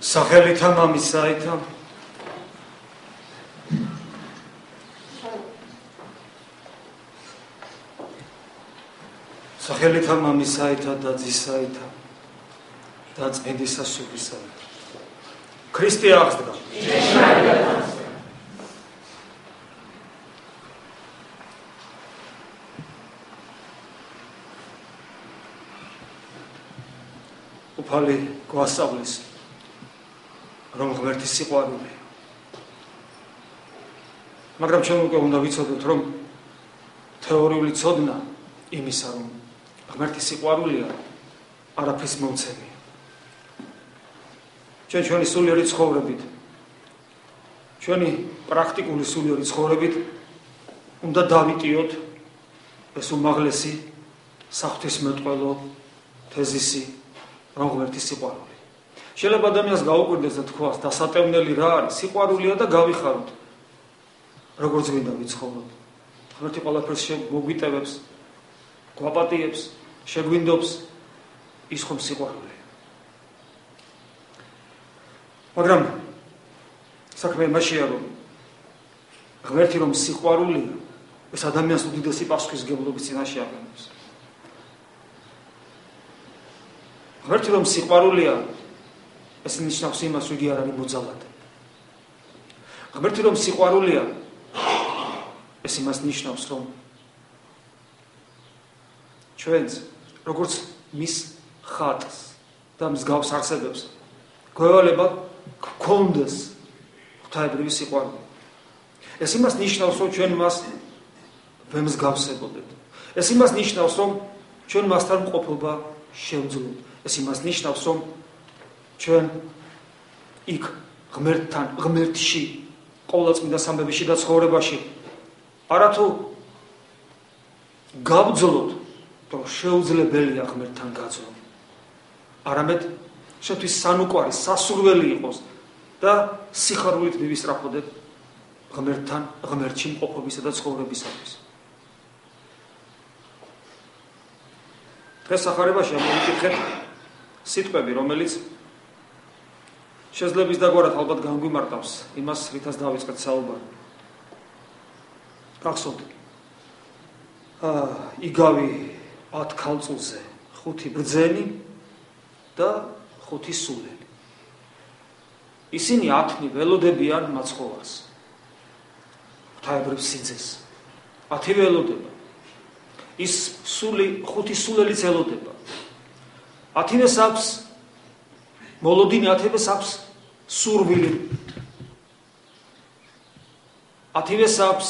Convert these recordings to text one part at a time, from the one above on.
სახელითა მამისაითა სახელითა მამისაითა და ძისაითა და წმინდისა სულისაითა ქრისტე აღსდგა უფალი გვასწავლის რომ ღმერთის სიყვარულია. მაგრამ ჩვენ უკვე უნდა ვიცოდოთ, რომ თეორიული ცოდნა იმისა, რომ ღმერთის სიყვარულია არაფრის მომცემია. ჩვენი სულიერი ცხოვრებით, ჩვენი პრაქტიკული სულიერი ცხოვრებით უნდა დავიტიოთ ეს უმაღლესი საღვთისმეტყველო თეზისი, რომ ღმერთის სიყვარულია. შეიძლება ადამიანს გაუკვირდეს და თქვას, დასატევნელი რა არის? სიყვარულია და გავიხაროთ. როგორც გვინდა ვიცხოვროთ. ღმერთი ყველაფერს მოგვიტევებს, გვაპატიებს, შეგვინდობს, ის ხომ სიყვარულია. მაგრამ საქმე იმაშია, რომ ღმერთი რომ სიყვარულია, ეს ადამიანს უდიდესი პასუხისმგებლობის წინაშე აყენებს. ღმერთი რომ სიყვარულია, ეს ნიშნავს იმას, რომ იგი არ არის მოძალადე. ღმერთი რომ სიყვარულია, ეს იმას ნიშნავს, რომ ჩვენც როგორც მის ხატს და მსგავს არსებებს გვევალება გქონდეს ღვთაებრივი სიყვარული. ეს იმას ნიშნავს, რომ ჩვენ მას ვემსგავსებოდეთ. ეს იმას ნიშნავს, რომ ჩვენ მასთან მყოფობა შევძლოთ. ეს იმას ნიშნავს, რომ ჩვენ იქ ღმერთთან, ღმერთში, ყოვლადწმინდა სამბებიში და ცხოვრებაში არათუ გავძლოთ, რომ შეუძლებელია ღმერთთან გაძლო. არამედ შეთვის სანუკვარი, სასურველი იყოს და სიხარულით მივისწრაფოდეთ ღმერთთან, ღმერთში მყოფობისა და ცხოვრებისათვის. დღეს სახარებაში ამოვიკითხეთ სიტყვები, რომელიც შეძლების დაგვარად ალბათ განგვიმარტავს იმას, რითაც დავიწყეთ საუბარი. გახსოვთ, იგავი 10 ქალწულზე 5 ბრძენი და 5 სულელი. ისინი 10 ველოდებიან მაცხოვარს. ღვთაებრივ სიძეს. 10 ველოდება. ის 5 სულელიც ელოდება. 10-ს აქვს მოლოდინი, 10-ს აქვს სურვილი. 10-ს აქვს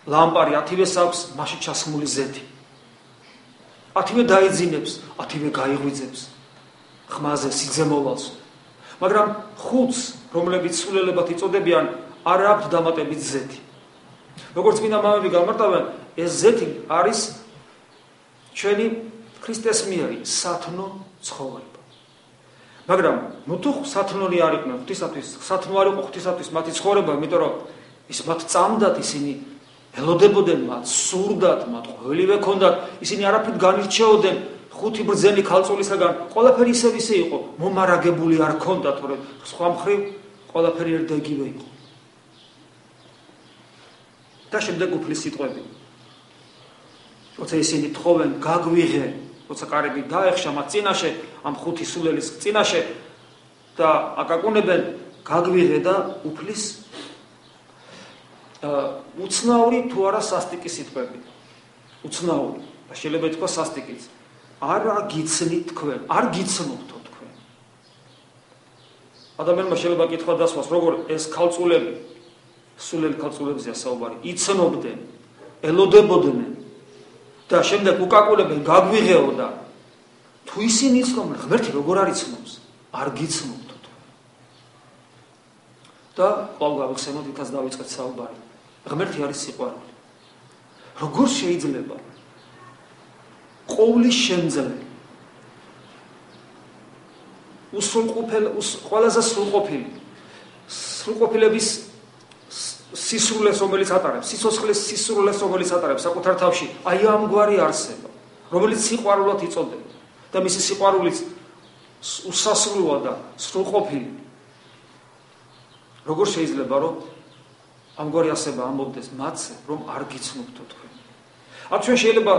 ლამპარი, 10-ს აქვს მასში ჩასმული ზეთი. 10-ვე დაიძინებს, 10-ვე გაიღვიძებს ხმაზე სიძემოვალს. მაგრამ 5-ს, რომლებიც სულელებად იწოდებიან, არ აქვთ დამატებით ზეთი. როგორც წმინდა მამები გამარტავენ, ეს ზეთი არის ჩვენი ქრისტეს მიერი სათნო ცხოვრება. მაგრამ თუ სათნორი არ იყვნენ ღვთისათვის, სათნო არ იყო ღვთისათვის მათი ცხოვრება, იმიტომ რომ ის მათ წამდათ, ისინი ელოდებოდნენ მათ, სურდათ მათ, ყველივე ქონდათ, ისინი არაფრით განირჩეოდნენ 5 ბრძენი ქალწულისაგან, ყველაფერი ისე იყო, მომარაგებული არ ქონდათ, თორემ სხვა მხრივ ყველაფერი ერთდაიგივე იყო. და შემდეგ უფლის სიტყვები. როცა ისინი თხოვენ, გაგვიღე, როცა კარები დაეხშა მათ წინაშე, ამ 5 სულელის წინაშე და აკაკუნებენ, გაგვიღე და უფლის უცნაური თუ არა სასტიკი სიტყვები. უცნაური. და შეიძლება ითქვა სასტიკიც. არა გიცნით თქვენ, არ გიცნობთო თქვენ. ადამიანმა შეიძლება კითხვა დასვას, როგორ ეს ქალწულები, სულელი ქალწულებზეა საუბარი, იცნობდნენ, ელოდებოდნენ და შემდეგ უკაკულებენ, გაგვიღეო და თუ ისინი იცნობენ, ღმერთი როგორ არ იცნობს? არ გიცნობთო თქვენ. და კვლავ გავიხსენოთ, იქაც დავიწყეთ საუბარი. ღმერთი არის სიყვარული. როგორ შეიძლება ყოვლის შემძლე ყველაზე სრულყოფილების სისრულეს, რომელიც ატარებს, სიცოცხლის სისრულეს, რომელიც ატარებს საკუთარ თავში, აი ამგვარი არსება, რომელიც სიყვარულად იწოდება და მისი სიყვარულიც უსასრულოა და სრულყოფილი. როგორ შეიძლება რომ ამგვარი ასება ამბობდეს მათზე, რომ არ გიცნობთო თქვენ. აქ ჩვენ შეიძლება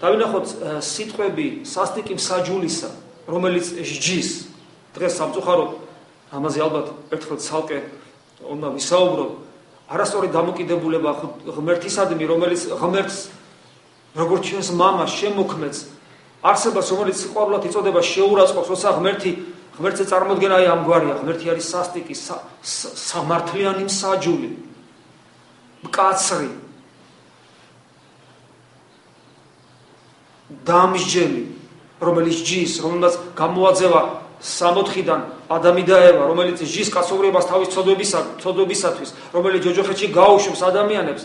დავინახოთ სიტყვები სასტიკი მსაჯულისა, რომელიც სჯის. დღეს სამწუხაროდ ამაზე ალბათ ერთხელ ცალკე უნდა ვისაუბროთ. არასწორი დამოკიდებულება ღმერთისადმი, რომელიც ღმერთს როგორც ჩვენს მამას შემოქმედს, არსებას, რომელიც სიყვარულად იწოდება, შეურაცხყოფს, როცა ღმერთზე წარმოდგენა აი ამგვარია, ღმერთი არის სასტიკი, სამართლიანი მსაჯული, მკაცრი, დამსჯელი, რომელიც ჯის, რომელმაც გამოაძევა 60-დან ადამი და ევა, რომელიც ჯის კაცობრიობას თავის ცოდვებისათვის, რომელიც ჯოჯოხეთში გაუშვებს ადამიანებს.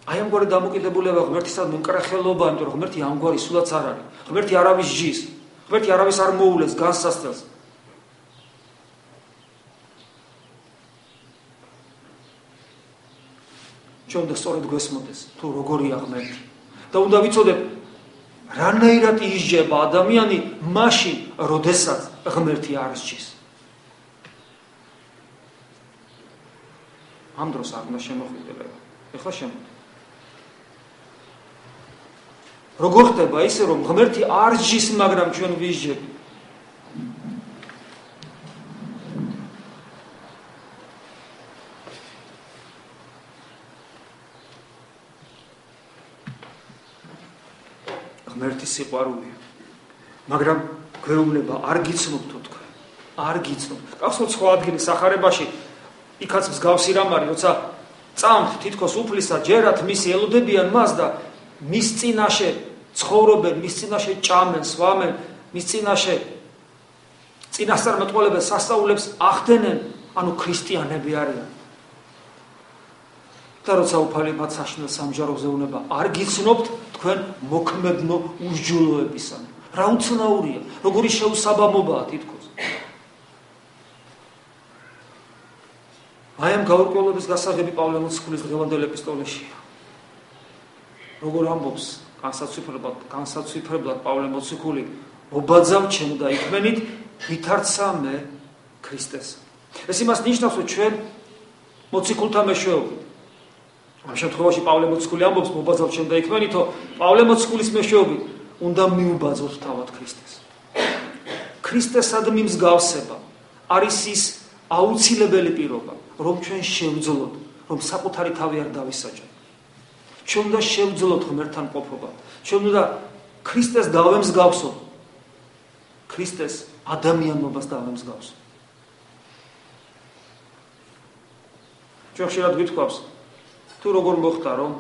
აი ამგვარი დამოკიდებულება ღმერთისადმი მკრახელობა, იმიტომ რომ ღმერთი ამგვარი სულაც არ არის. ღმერთი არავის ჯის, ღმერთი არავის არ მოულეს განსასწრებს. ჩვენ და სწორედ გვესმოდეს თუ როგორია ღმერთი. და უნდა ვიცოდეთ რანაირად ისჯება ადამიანი მაშინ, როდესაც ღმერთი არ სჯის. ამ დროს არ უნდა შემოხვიდელება. ეხლა შემოდი. როგორ ხდება ისე, რომ ღმერთი არ სჯის, მაგრამ ჩვენ ვისჯები? ღმერთის სიყვარულია, მაგრამ გვეუბნება არ გიცნობთო თქვენ, არ გიცნობთ. გახსოვთ სხვა ადგილი სახარებაში, იქაც მსგავსი რამ არის, როცა წამთ თითქოს უფლისა, ჯერათ მისი ელოდებიან მას და მის წინაშე ცხოვრობენ, მის წინაშე ჭამენ, სვამენ, მის წინაშე წინასწარმეტყველებელ სასწაულებს ახდენენ, ანუ ქრისტიანები არიან. და როცა უფალებად საშინელ სამჯაროზე უნება, არ გიცნობთ თქვენ მოქმედნო უსჯულოებისა. რა უცნაურია, როგორი შეუსაბამობაა თითქოს. აი ამ გაურკვევლობის გასაღები პავლე მოციქულის დღევანდელ ეპისტოლეშია. როგორ ამბობს განსაცვიფრებლად პავლე მოციქული, მობაძავ ჩემ და იქმენით ვითარცა მე ქრისტეს. ეს იმას ნიშნავს, რომ ჩვენ მოციქულთა მეშვეობით. ამ შემთხვევაში პავლე მოციქული ამბობს, მობაძავ ჩემ და იქმენითო, პავლე მოციქულის მეშვეობით უნდა მიუბაძოთ თავად ქრისტეს. ქრისტესადმი მსგავსება არის ის აუცილებელი პირობა, რომ ჩვენ შევძლოთ, რომ საკუთარი თავი არ დავისაჯოთ. ჩვენ უნდა შევძლოთ ღმერთთან ყოფობა. ჩვენ უნდა ქრისტეს დავემსგავსოთ. ქრისტეს ადამიანობას დავემსგავსოთ. ჩვენ ხშირად გვითხოვს, თუ როგორ მოხდა, რომ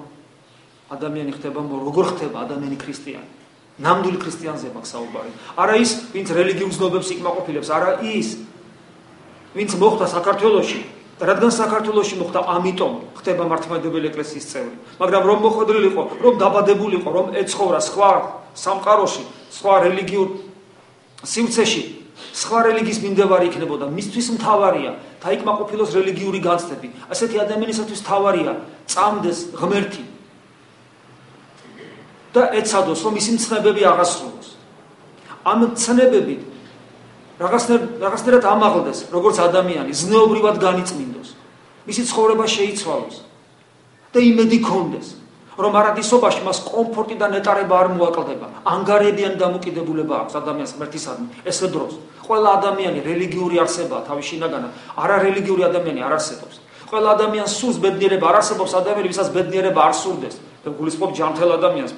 ადამიანი ხდება, როგორ ხდება ადამიანი ქრისტიანი. ნამდვილი ქრისტიანზე მაქვს საუბარი. არა ის, ვინც რელიგიურ ცნობებს იკმაყოფილებს, არა ის, ვინც მოხდა საქართველოში, რადგან საქართველოში მოხდა, ამიტომ ხდება მართლმადიდებელი ეკლესიის წევრი. მაგრამ რომ მოხვედრილიყო, რომ დაბადებულიყო, რომ ეცხოვრა სხვა სამყაროში, სხვა რელიგიურ სივრცეში, სხვა რელიგიის მიმდევარი იქნებოდა, მისთვის მთავარია დაიკმაყოფილოს რელიგიური განცდები. ასეთი ადამიანისათვის მთავარია წამდეს ღმერთი და ეცადოს, რომ მისი მცნებები აღასრულოს. ამ მცნებებით რაღაცნაირად ამაღლდეს, როგორც ადამიანი, ზნეობრივად განიწმინდოს, მისი ცხოვრება შეიცვალოს და იმედი ქონდეს, რომ არადისობაში მას კომფორტი და ნეტარება არ მოაკლდება. ანგარებიანი დამოკიდებულება აქვს ადამიანს ღმერთისადმი. ესე დროს ყველა ადამიანი რელიგიური არსებაა თავის შინაგანად, არარელიგიური ადამიანი არ არსებობს. ყველა ადამიანს სურს ბედნიერება, არ არსებობს ადამიანი, ვისაც ბედნიერება არ სურდეს. და გულისხმობ ჯანმრთელ ადამიანს,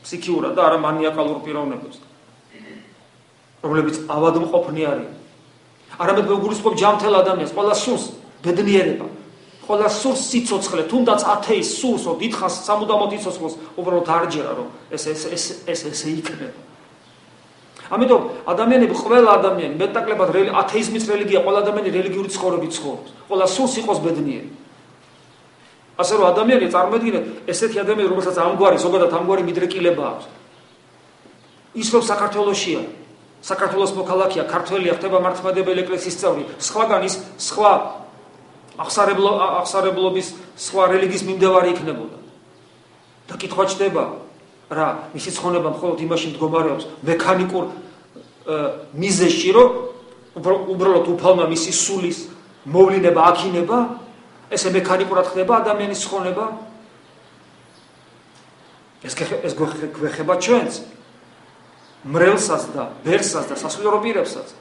ფსიქიურად და არა მანიაკალურ პიროვნებებს, რომლებიც ავადმყოფნი არიან. არამედ გულისხმობ ჯანმრთელ ადამიანს, ყველა სურს ბედნიერება. ყველა სურს სიცოცხლე, თუნდაც ათეის სურს, რომ დიდხანს სამუდამოდ იცოცხლოს, უბრალოდ არჯერა, რომ ესე იქნება. ამიტომ ადამიანები, ყველა ადამიანი, მეტნაკლებად ათეიზმის რელიგია, ყველა ადამიანი რელიგიური ცხოვრებით ცხოვრობს. ყველა სურს იყოს ბედნიერი. ასე რომ ადამიანი წარმოედგინეთ, ესეთი ადამიანი, რომელსაც ამგვარი, ზოგადად ამგვარი მიდრეკილება აქვს. ის რომ საქართველოშია, საქართველოს მოქალაქეა, ქართველია, ხდება მართლმადიდებელი ეკლესიის წევრი, სხვაგან ის სხვა აღსარებლობის სხვა რელიგიის მიმდევარი იქნებოდა. და კითხვა ჩდება, რა, მისი ცხონება მხოლოდ იმაში მდგომარეობს, მექანიკურ მიზეზში, რომ უბრალოდ უფალმა მისი სულის მოვლინება აქინება, ესე მექანიკურად ხდება ადამიანის ხონება. ეს გვეხება ჩვენს მრელსაც და ბერსაც და სასულიერო პირებსაც.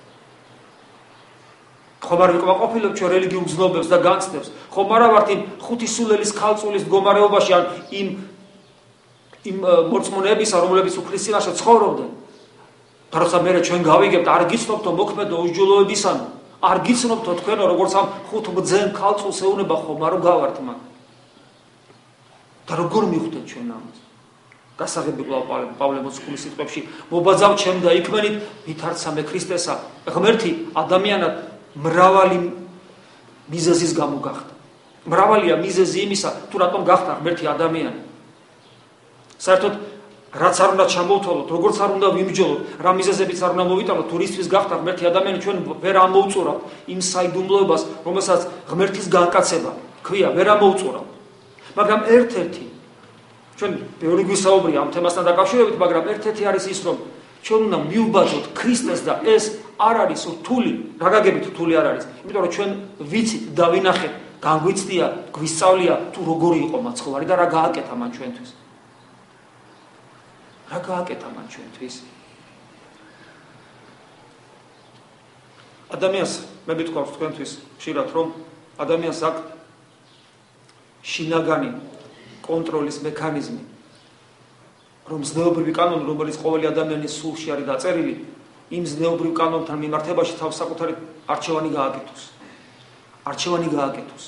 ხომ არ ვიკმაყოფილებ ჩვენ რელიგიურ გზნობებს და განცდებს, ხომ არა ვართ იმ ხუთი სულელის ქალწულის მდგომარეობაში ან იმ მორწმუნეებისა, რომლებიც უქრისტიანაში ცხოვრობდნენ. და როცა მე ჩვენ გავიგებთ, არ გიცნობთო მოქმედო უსჯულოებისანო, არ გიცნობთო თქვენო როგორც ამ ხუთ ბძენ ქალწულს ეუნება ხომ არ გავართ მაგ. და როგორ მიხვდეთ ჩვენ ამას? გასაღები პავლე მოციქულის სიტყვებში მობაძავ ჩემ და იქმენით ვითარცა მე ქრისტესა. ღმერთი ადამიანად მრავალი მიზეზის გამო გახდა. მრავალია მიზეზი იმისა, თუ რატომ გახდა ღმერთი ადამიანი. საერთოდ რაც არ უნდა ჩამოვთვალოთ, როგორც არ უნდა ვიმსჯელოთ, რა მიზეზებიც არ უნდა მოვიტანოთ, თუ რისთვის გახდა ღმერთი ადამიანი, ჩვენ ვერ ამოვწურავთ იმ საიდუმლოებას, რომელსაც ღმერთის განკაცება ქვია, ვერ ამოვწურავთ. მაგრამ ერთ-ერთი ჩვენ ბევრი გვისაუბრია ამ თემასთან დაკავშირებით, მაგრამ ერთ-ერთი არის ის, რომ ჩვენ უნდა მივბაძოთ ქრისტეს და ეს არ არის რთული, რა გაგებით რთული არ არის, იმიტომ რომ ჩვენ ვიცით და ვინახეთ, განგვიცდია, გვისწავლია თუ როგორი იყო მაცხოვარი და რა გააკეთა მან ჩვენთვის. რა გააკეთა მან ჩვენთვის? ადამიანს მე ვთქვამს თქვენთვის ხშირად, რომ ადამიანს აქვს შინაგანი კონტროლის მექანიზმი, რომ ზნეობრივი კანონი, რომელიც ყოველი ადამიანის სულში არის დაწერილი, იმ ზნეობრივ კანონთან მიმართებაში თავს საკუთარი არჩევანი გააკეთოს. არჩევანი გააკეთოს.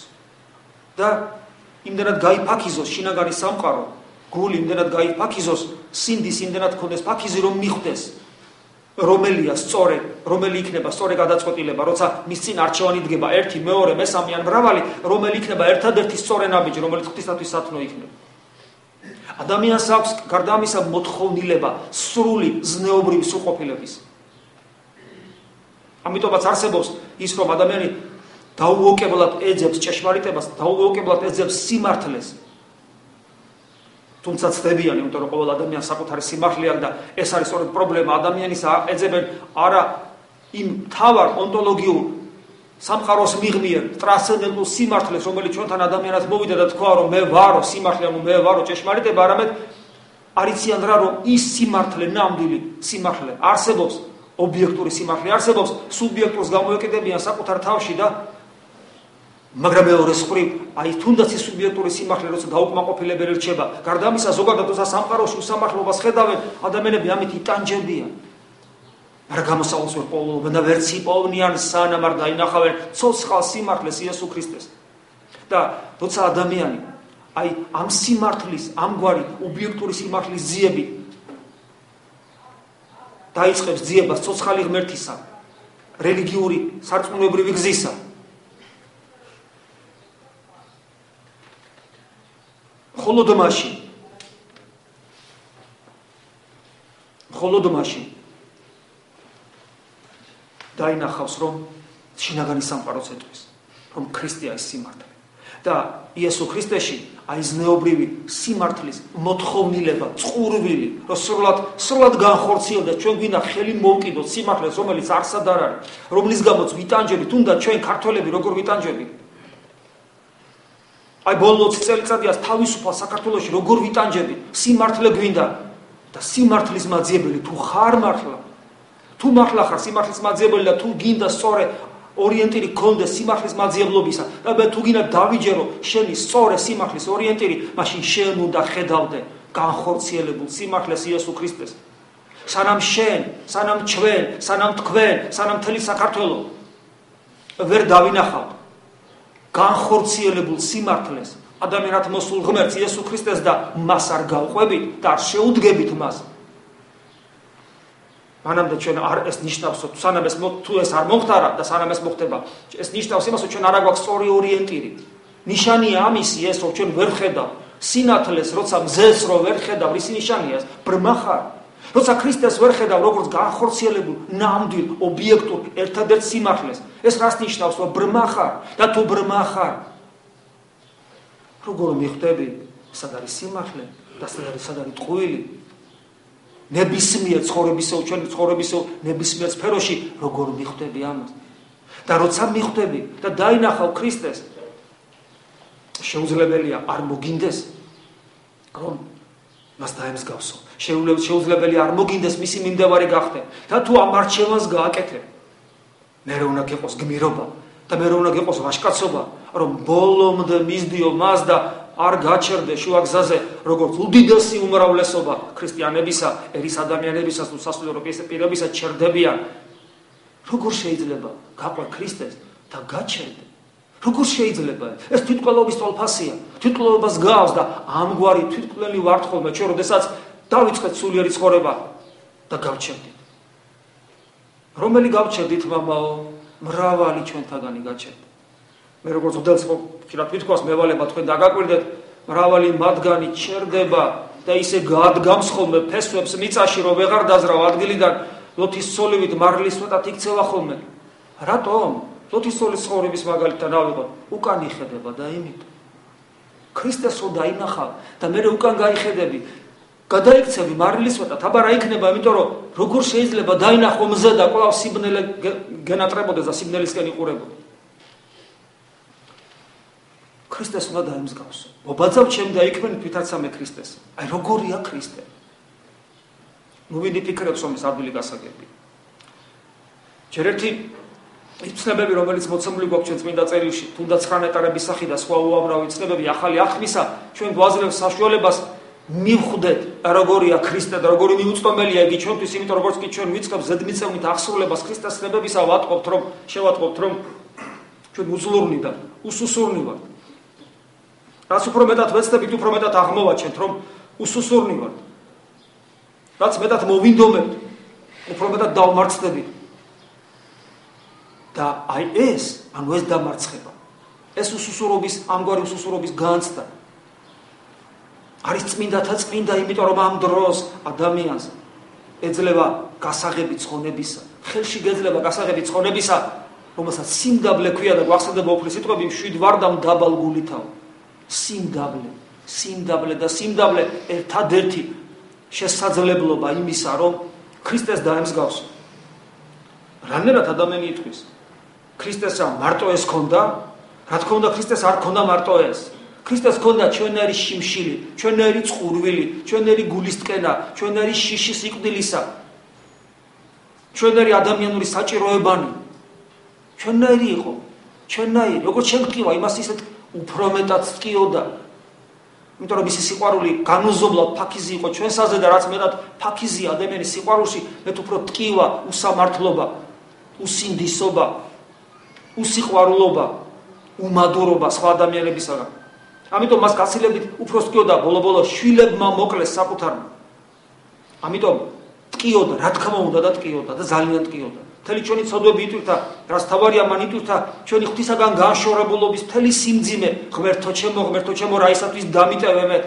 და იმდენად გაიფაქიზოს შინაგანი სამყარო, გული იმდენად გაიფაქიზოს, სინდის იმდენად ქონდეს ფაქიზი, რომ მიხვდეს, რომელია სწორე, რომელი იქნება სწორე გადაწყვეტილება, როცა მის წინ არჩევანი დგება 1, 2, მესამე ან მრავალი, რომელი იქნება ერთადერთი სწორე ნაბიჯი, რომელიც ღვთისათვის სათნო იქნება. ადამიანს აქვს გარდა ამისა მოთხოვნილება სრული ზნეობრივი სრულყოფილების. ამიტომაც არსებობს ის, რომ ადამიანი დაუოკებლად ეძებს ჭეშმარიტებას, დაუოკებლად ეძებს სიმართლეს. თუმცა ცდებიან, იმიტომ რომ ყოველ ადამიანს საკუთარი სიმართლე აქვს და ეს არის სწორედ პრობლემა, ადამიანის ეძებენ არა იმ თავარ ონტოლოგიურ სამყაროს მიღმიერ ტრანსცენდენტულ სიმართლეს, რომელიც ჩვენთან ადამიანად მოვიდა და თქვა, რომ მე ვარო სიმართლე, ანუ მე ვარო ჭეშმარიტება, არამედ არიციან რა, რომ ის სიმართლე, ნამდვილი სიმართლე არსებობს, ობიექტური სიმართლე არსებობს, სუბიექტურს გამოეკიდებიან საკუთარ თავში და მაგრამ მეორეს მხრივ, აი თუნდაც ის სუბიექტური სიმართლე, როცა დაუკმაყოფილებელი რჩება, გარდა ამისა ზოგადად თორსა სამყაროში უსამართლობას ხედავენ, ადამიანები ამით იტანჯებიან. მაგრამ გამოსავალს ვერ პოულობენ და ვერც იპოვნიან, სანამ არ დაინახავენ ცოცხალ სიმართლეს იესო ქრისტეს. და როცა ადამიანი აი ამ სიმართლის, ამგვარი ობიექტური სიმართლის ძიებით დაიწყებს ძიებას ცოცხალი ღმერთისა, რელიგიური სარწმუნოებრივი გზისა, მხოლოდ მაშინ დაინახავს, რომ შინაგანი სამყაროს ეტყვის, რომ ქრისტეა ის სიმართლე. და იესო ქრისტეში აი ზნეობრივი სიმართლის მოთხოვნილება, წყურვილი, რომ სრულად განხორციელდეს, ჩვენ გვინდა ხელი მოვკიდოთ სიმართლეს, რომელიც არსად არ არის, რომლის გამოც ვიტანჯებით, თუნდაც ჩვენ ქართველები როგორ ვიტანჯებით. აი ბოლო 20 წელიწადიას თავისუფალ საქართველოში როგორ ვიტანჯებით, სიმართლე გვინდა და სიმართლის მაძიებელი თუ ხარ მართლა, თუ მართლა ხარ სიმართლის მაძიებელი და თუ გინდა სწორე ორიენტირი გქონდეს სიმართლის მაძიებლობისა და მე თუ გინდა დავიჯერო შენი სწორე სიმართლის ორიენტირი, მაშინ შენ უნდა ხედავდე განხორციელებულ სიმართლეს იესო ქრისტეს. სანამ შენ, სანამ ჩვენ, სანამ თქვენ, სანამ მთელი საქართველო ვერ დავინახავთ განხორციელებულ სიმართლეს, ადამიანად მოსულ ღმერთს იესო ქრისტეს და მას არ გავყვებით და არ შეუდგებით მას. მანამდე ჩვენ არ ეს ნიშნავს, სანამ ეს თუ ეს არ მომხდარა და სანამ ეს მოხდება, ეს ნიშნავს იმას, რომ ჩვენ არ აგვაქვს სწორი ორიენტირი. ნიშანია ამისი ეს, რომ ჩვენ ვერ ხედავ სინათლეს, როცა მზეს რო ვერ ხედავ, ისი ნიშანია? ბრმა ხარ. როცა ქრისტეს ვერ ხედავ, როგორც განხორციელებულ, ნამდვილ, ობიექტურ, ერთადერთ სიმართლეს, ეს რას ნიშნავს, რომ ბრმა ხარ და თუ ბრმა ხარ, როგორ მიხვდები, სად არის სიმართლე და სად არის ტყუილი? ნებისმიერ ცხოვრებისო, ჩვენი ცხოვრებისო ნებისმიერ სფეროში როგორ მიხვდები ამას? და როცა მიხვდები და დაინახავ ქრისტეს, შეუძლებელია არ მოგინდეს, რომ მას დაემსგავსო. შეუძლებელია არ მოგინდეს მისი მიმდევარი გახდე და თუ ამ არჩევანს გააკეთებ, მერე უნდა გიყოს გმირობა და მერე უნდა გიყოს ვაჟკაცობა, რომ ბოლომდე მისდიო მას და არ გაჩერდე შუაგზაზე, როგორც უდიდესი უმრავლესობა ქრისტიანებისა, ერის ადამიანებისა თუ სასულიერო პირებისა ჩერდებიან. როგორ შეიძლება გაყვე ქრისტეს და გაჩერდე? როგორ შეიძლება? ეს თვითმკვლელობის თვალფასია. თვითმკვლელობას გავს და ამგვარი თვითმკვლელი ვართ ხოლმე ჩვენ, როდესაც დავიწყეთ სულიერი ცხოვრება და გავჩერდით. რომელი გავჩერდით, მამაო? მრავალი ჩვენთაგანი გაჩერდა. მე როგორც უდელს ხშირად ვთქვას, მევალება თქვენ დაგაკვირდეთ, მრავალი მათგანი ჩერდება და ისე გაადგამს ხოლმე ფესვებს მიწაში, რომ ვეღარ დაზრავ ადგილიდან, ლოთის სოლივით მარლის მეტად იქცევა ხოლმე. რატომ? ლოთის სოლის ცხოვრების მაგალითად ავიღოთ, უკან იხედება და იმიტომ. ქრისტეს რო დაინახავ და მე უკან გაიხედები, გადაიქცევი მარლის მეტად, აბა რა იქნება, იმიტომ რომ როგორ შეიძლება დაინახო მზე და კვლავ სიბნელე გენატრებოდეს და სიბნელისკენ იყურებოდეს. ქრისტეს უნდა დაემსგავსო. მობაძავ ჩემ და იქმენი თვითაცამე ქრისტეს. აი როგორია ქრისტე? ნუ ვინი ფიქრობს რომ ეს ადვილი გასაგებია. ჯერ ერთი ცნებები, რომელიც მოცემული გვაქვს ჩვენ წმინდა წერილში, თუნდაც 9 ნეტარების სახით და სხვა უამრავი ცნებები ახალი აღთქმისა, ჩვენ გვაძლევს საშუალებას მივხვდეთ როგორია ქრისტე და როგორი მიუწვდომელია იგი ჩვენთვის, იმიტომ როგორც კი ჩვენ ვიწყებთ ზედმიწევნით აღსრულებას ქრისტეს ცნებებისა, შევატყობთ რომ ჩვენ უძლურნი და უსუსურნი ვართ. რაც უფრო მეტად ვეცდებით, უფრო მეტად აღმოვაჩენთ, რომ უსუსურნი ვართ. რაც მეტად მოვინდომებთ, უფრო მეტად დავმარცხდებით. და აი ეს დამარცხება. ეს უსუსურობის, ამგვარი უსუსურობის განცდა არის წმინდათა წმინდა, იმიტომ რომ ამ დროს ადამიანს ეძლევა გასაღები ცხონებისა, ხელში გეძლევა გასაღები ცხონებისა, რომელსაც სიმდაბლე ქვია და გვახსენდება უფლის სიტყვები, მშვიდ ვარ და მდაბალ გულითავ. სიმდაბლე და სიმდაბლე ერთადერთი შესაძლებლობა იმისა, რომ ქრისტეს დაემსგავსო. რანერად ადამიანი იტყვის? ქრისტეს მარტო ეს ქონდა? რა თქმა უნდა, ქრისტეს არ ქონდა მარტო ეს. ქრისტეს ქონდა ჩვენერი შიმშილი, ჩვენერი წყურვილი, ჩვენერი გულისტკენა, ჩვენერი შიში სიკვდილისა, ჩვენერი ადამიანური საჭიროებანი. ჩვენერი იყო, ჩვენაირი, როგორც შემტკივა, იმას ისეთ უფრო მეტად ტკიოდა. იმიტომ რომ ისი სიყვარული განუზომლად ფაქიზი იყო ჩვენსაზე და რაც მეტად ფაქიზია ადამიანის სიყვარულში, მეტ უფრო ტკივა, უსამართლობა, უსინდისობა, უსიყვარულობა, უმადურობა სხვა ადამიანებისაგან. ამიტომ მას გაცილებით უფრო ტკიოდა ბოლო-ბოლო შვილებმა მოკლეს საკუთარმა. ამიტომ ტკიოდა, რა თქმა უნდა და ტკიოდა და ძალიან ტკიოდა. მთელი ჩვენი ცოდვები იტვირთა, რაც თავარია მან იტვირთა ჩვენი ღვთისაგან განშორებულობის მთელი სიმძიმე, ღმერთო ჩემო, რა ისათვის დამიტევე მე,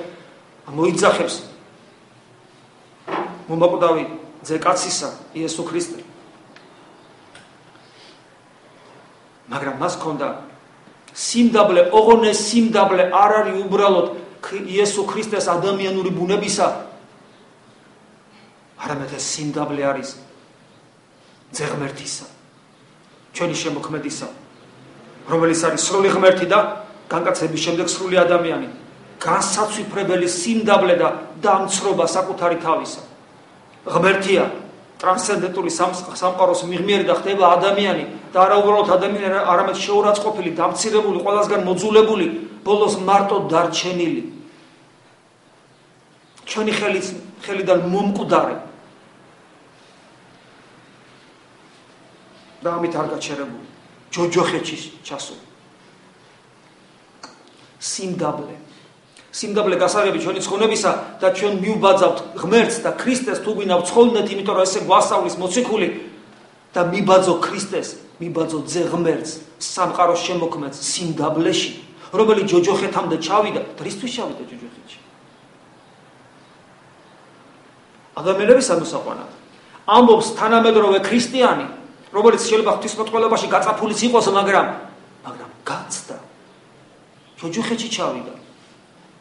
მოიძახებს მომაკვდავი ძე კაცისა, იესო ქრისტე. მაგრამ მას ჰქონდა სიმდაბლე, ოღონდ ეს სიმდაბლე არ არის უბრალოდ იესო ქრისტეს ადამიანური ბუნებისა, არამედ ეს სიმდაბლე არის ძე ღმერთისა, ჩვენი შემოქმედისა, რომელიც არის სრული ღმერთი და განკაცების შემდეგ სრული ადამიანი, განსაცვიფრებელი სიმდაბლე და დამცრობა საკუთარი თავისა. ღმერთია, ტრანსცენდენტული სამყაროს მიღმიერი და ხდება ადამიანი და არა უბრალოდ ადამიანი, არამედ შეურაცხყოფილი, დამცირებული, ყველასგან მოძულებული, ბოლოს მარტო დარჩენილი. ჩვენი ხელიდან მომკვდარი და ამით არ გაჩერებული, ჯოჯოხეთში ჩასული. სიმდაბლე გასაღები ჩვენი ცხონებისა და ჩვენ მივბაძავთ ღმერთს და ქრისტეს თუ გვინავთ ცხონდეთ, იმიტომ რომ ესე გვასწავლის მოციქული და მიბაძო ქრისტეს, მიბაძო ძე ღმერთს, სამყაროს შემოქმედს სიმდაბლეში, რომელიც ჯოჯოხეთამდე ჩავიდა, რისთვის ჩავიდა ჯოჯოხეთში? ადამიანების ამოსაყვანად ამბობს თანამედროვე ქრისტიანი, რომელიც შეიძლება ღვთისმეტყველებაში გაწაფულიც იყოს, მაგრამ გაცდა. ჯოჯოხეთში ჩავიდა.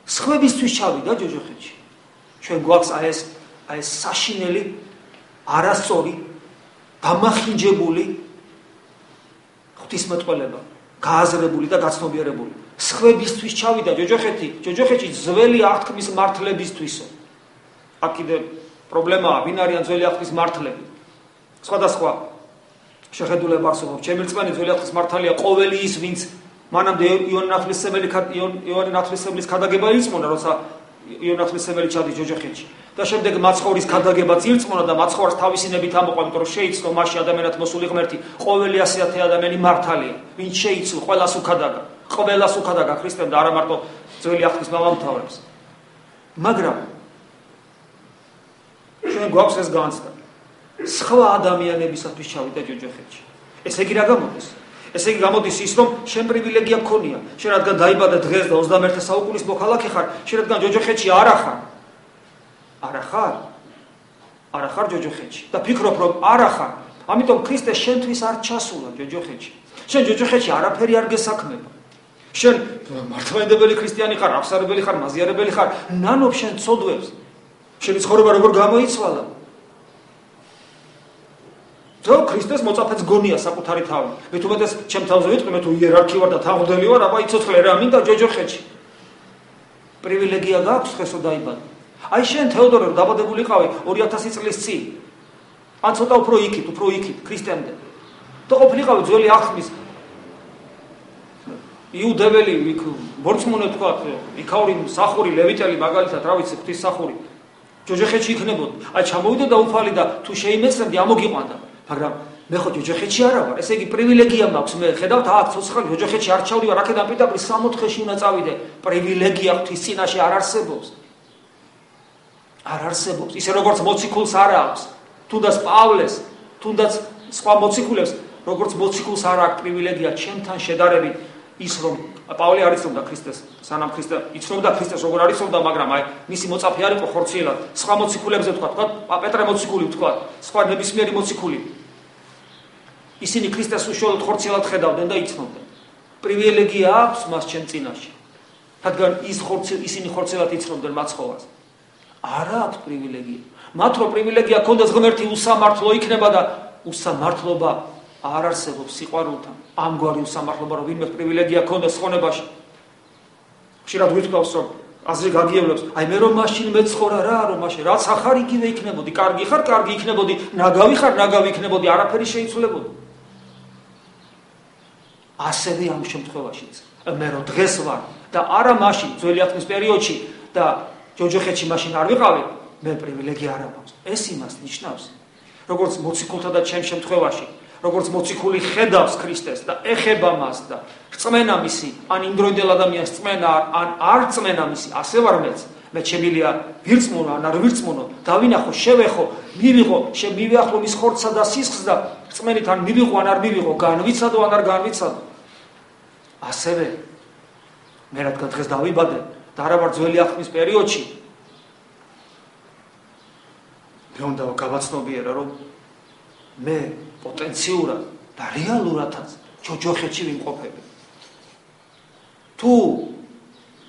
სხვებისთვის ჩავიდა ჯოჯოხეთში. ჩვენ გვაქვს ეს აი ეს საშინელი, არასწორი, დამახინჯებული ღვთისმეტყველება, გააზრებული და გაცნობიერებული. სხვებისთვის ჩავიდა ჯოჯოხეთში ძველი აღთქმის მართლებისთვისო. აქ კიდე პრობლემაა, ვინ არიან ძველი აღთქმის მართლები? სხვადასხვა შეხედულება არსებობს. ჩემი რწმენით ძველი აღთქმის მართალია ყოველი ის, ვინც მანამდე იოანე ნათლისმცემლის ქადაგება ირწმუნა, როცა იოანე ნათლისმცემელი ჩადის ჯოჯოხეთში. და შემდეგ მაცხოვრის ქადაგებაც ირწმუნა და მაცხოვარს თავისინებით ამოყვა, იმიტომ რომ შეიცნო მასში ადამიანად მოსული ღმერთი. ყოველი ასეთი ადამიანი მართალია, ვინც შეიცნო, ყველას უქადაგა. ყველას უქადაგა ქრისტემ და არა მარტო ძველი აღთქმის მამამთავრებს. მაგრამ ჩვენ გვაქვს ეს განცდა. სხვა ადამიანებისათვის ჩავიდა ჯოჯოხეთში. ესე იგი რა გამოდის? ესე იგი გამოდის ის, რომ შენ პრივილეგია გქონია. შენ რადგან დაიბადა დღეს და 21 საუკუნის მოქალაქე ხარ, შენ რადგან ჯოჯოხეთში არ ახარ. არ ახარ ჯოჯოხეთში. და ფიქრობ, რომ არ ახარ. ამიტომ ქრისტე შენთვის არ ჩასულა ჯოჯოხეთში. შენ ჯოჯოხეთში არაფერი არ გესაქმება. შენ მართლმადიდებელი ქრისტიანი ხარ, აღსარებელი ხარ, მაზიარებელი ხარ, ნანობ შენ ცოდვებს. შენი ცხოვრება როგორ გამოიცვალა? თუ ქრისტეს მოწაფეც გონია საკუთარი თავი. მე თუ მეტეს ჩემ თავზე ვიტყვი, მე თუ იერარქი ვარ და თანხმდელი ვარ, აბა იცოცხლე რა მინდა ჯოჯოხეთში. პრივილეგია გაქვს ხესო დაიბადა. აი შენ თეოდორე დაბადებულიყავი 2000 წლის წინ. ან ცოტა უფრო იქით ქრისტემდე. და ყოფილიყავი ძველი აღთქმის იუდებელი მორწმუნე თქვა, იქაური მსახური ლევიტელი მაგალითად, რა ვიცი, ღვთისმსახური. ჯოჯოხეთში იქნებოდი. აი ჩამოვიდა და უფალი და თუ შეიმეცნებდი ამოგიყვანდა. მაგრამ მე ხო ჯოჯოხეთში არა ვარ. ესე იგი პრივილეგია მაქვს. მე ხედავთ აქ ცოცხალი ჯოჯოხეთში არ ჩავდივარ, აქედან პირდაპირ 60-ში უნდა წავიდე. პრივილეგია ღვთის წინაშე არ არსებობს. არ არსებობს. ისე როგორც მოციქულს არ აქვს. თუნდაც პავლეს, თუნდაც სხვა მოციქულებს, როგორც მოციქულს არ აქვს პრივილეგია ჩემთან შედარებით ის რომ პავლე არ იცნობდა ქრისტეს, სანამ ქრისტე იცნობდა ქრისტეს როგორ არ იცნობდა, მაგრამ აი მისი მოწაფე არ იყო ხორციელად. სხვა მოციქულებზე თქვა, პეტრე მოციქული თქვა, სხვა ნებისმიერი მოციქული. ისინი ქრისტეს უშუალოდ ხორციელად ხედავდნენ და იცნობდნენ. პრივილეგია აქვს მას ჩემ წინაშე. რადგან ისინი ხორციელად იცნობდნენ მაცხოვარს. არა აქვს პრივილეგია. მათ რო პრივილეგია ქონდეს ღმერთი უსამართლო იქნება და უსამართლობა არ არსებობს სიყვარულთან. ამგვარი უსამართლობა რომ ვინმე პრივილეგია ქონდეს ხონებაში. ხშირად ვიტყავს რომ აზრი გაგიევლებს, აი მე რომ მაშინ მეცხოვრა რა, რომ მაშინ რაც ახარ იგივე იქნებოდი, კარგი ხარ, კარგი იქნებოდი, ნაგავი ხარ, ნაგავი იქნებოდი, არაფერი შეიცვლებოდი. ასევე ამ შემთხვევაშიც მე რომ დღეს ვარ და არა მაშინ ძველი აღთქმის პერიოდში და ჯოჯოხეთში მაშინ არ ვიყავი, მე პრივილეგია არ მაქვს. ეს იმას ნიშნავს, როგორც მოციქულთა და ჩემ შემთხვევაში, როგორც მოციქული ხედავს ქრისტეს და ეხება მას და რწმენა მისი, ან იმდროინდელ ადამიანს რწმენა, ან არ რწმენა მისი, ასე ვარ მეც. მე შემილია ვირწმუნო, ან არ ვირწმუნო, დავინახო, შევეხო, მივიღო, მივიახლო მის ხორცსა და სისხლს და რწმენით ან მივიღო, ან არ მივიღო, განვიცადო, ან არ განვიცადო. ასევე მე რადგან დღეს დავიბადე და არა ვარ ძველი აღთქმის პერიოდში, მე უნდა გავაცნობიერო, რომ მე პოტენციურად და რეალურადაც ჯოჯოხეთში ვიმყოფები. თუ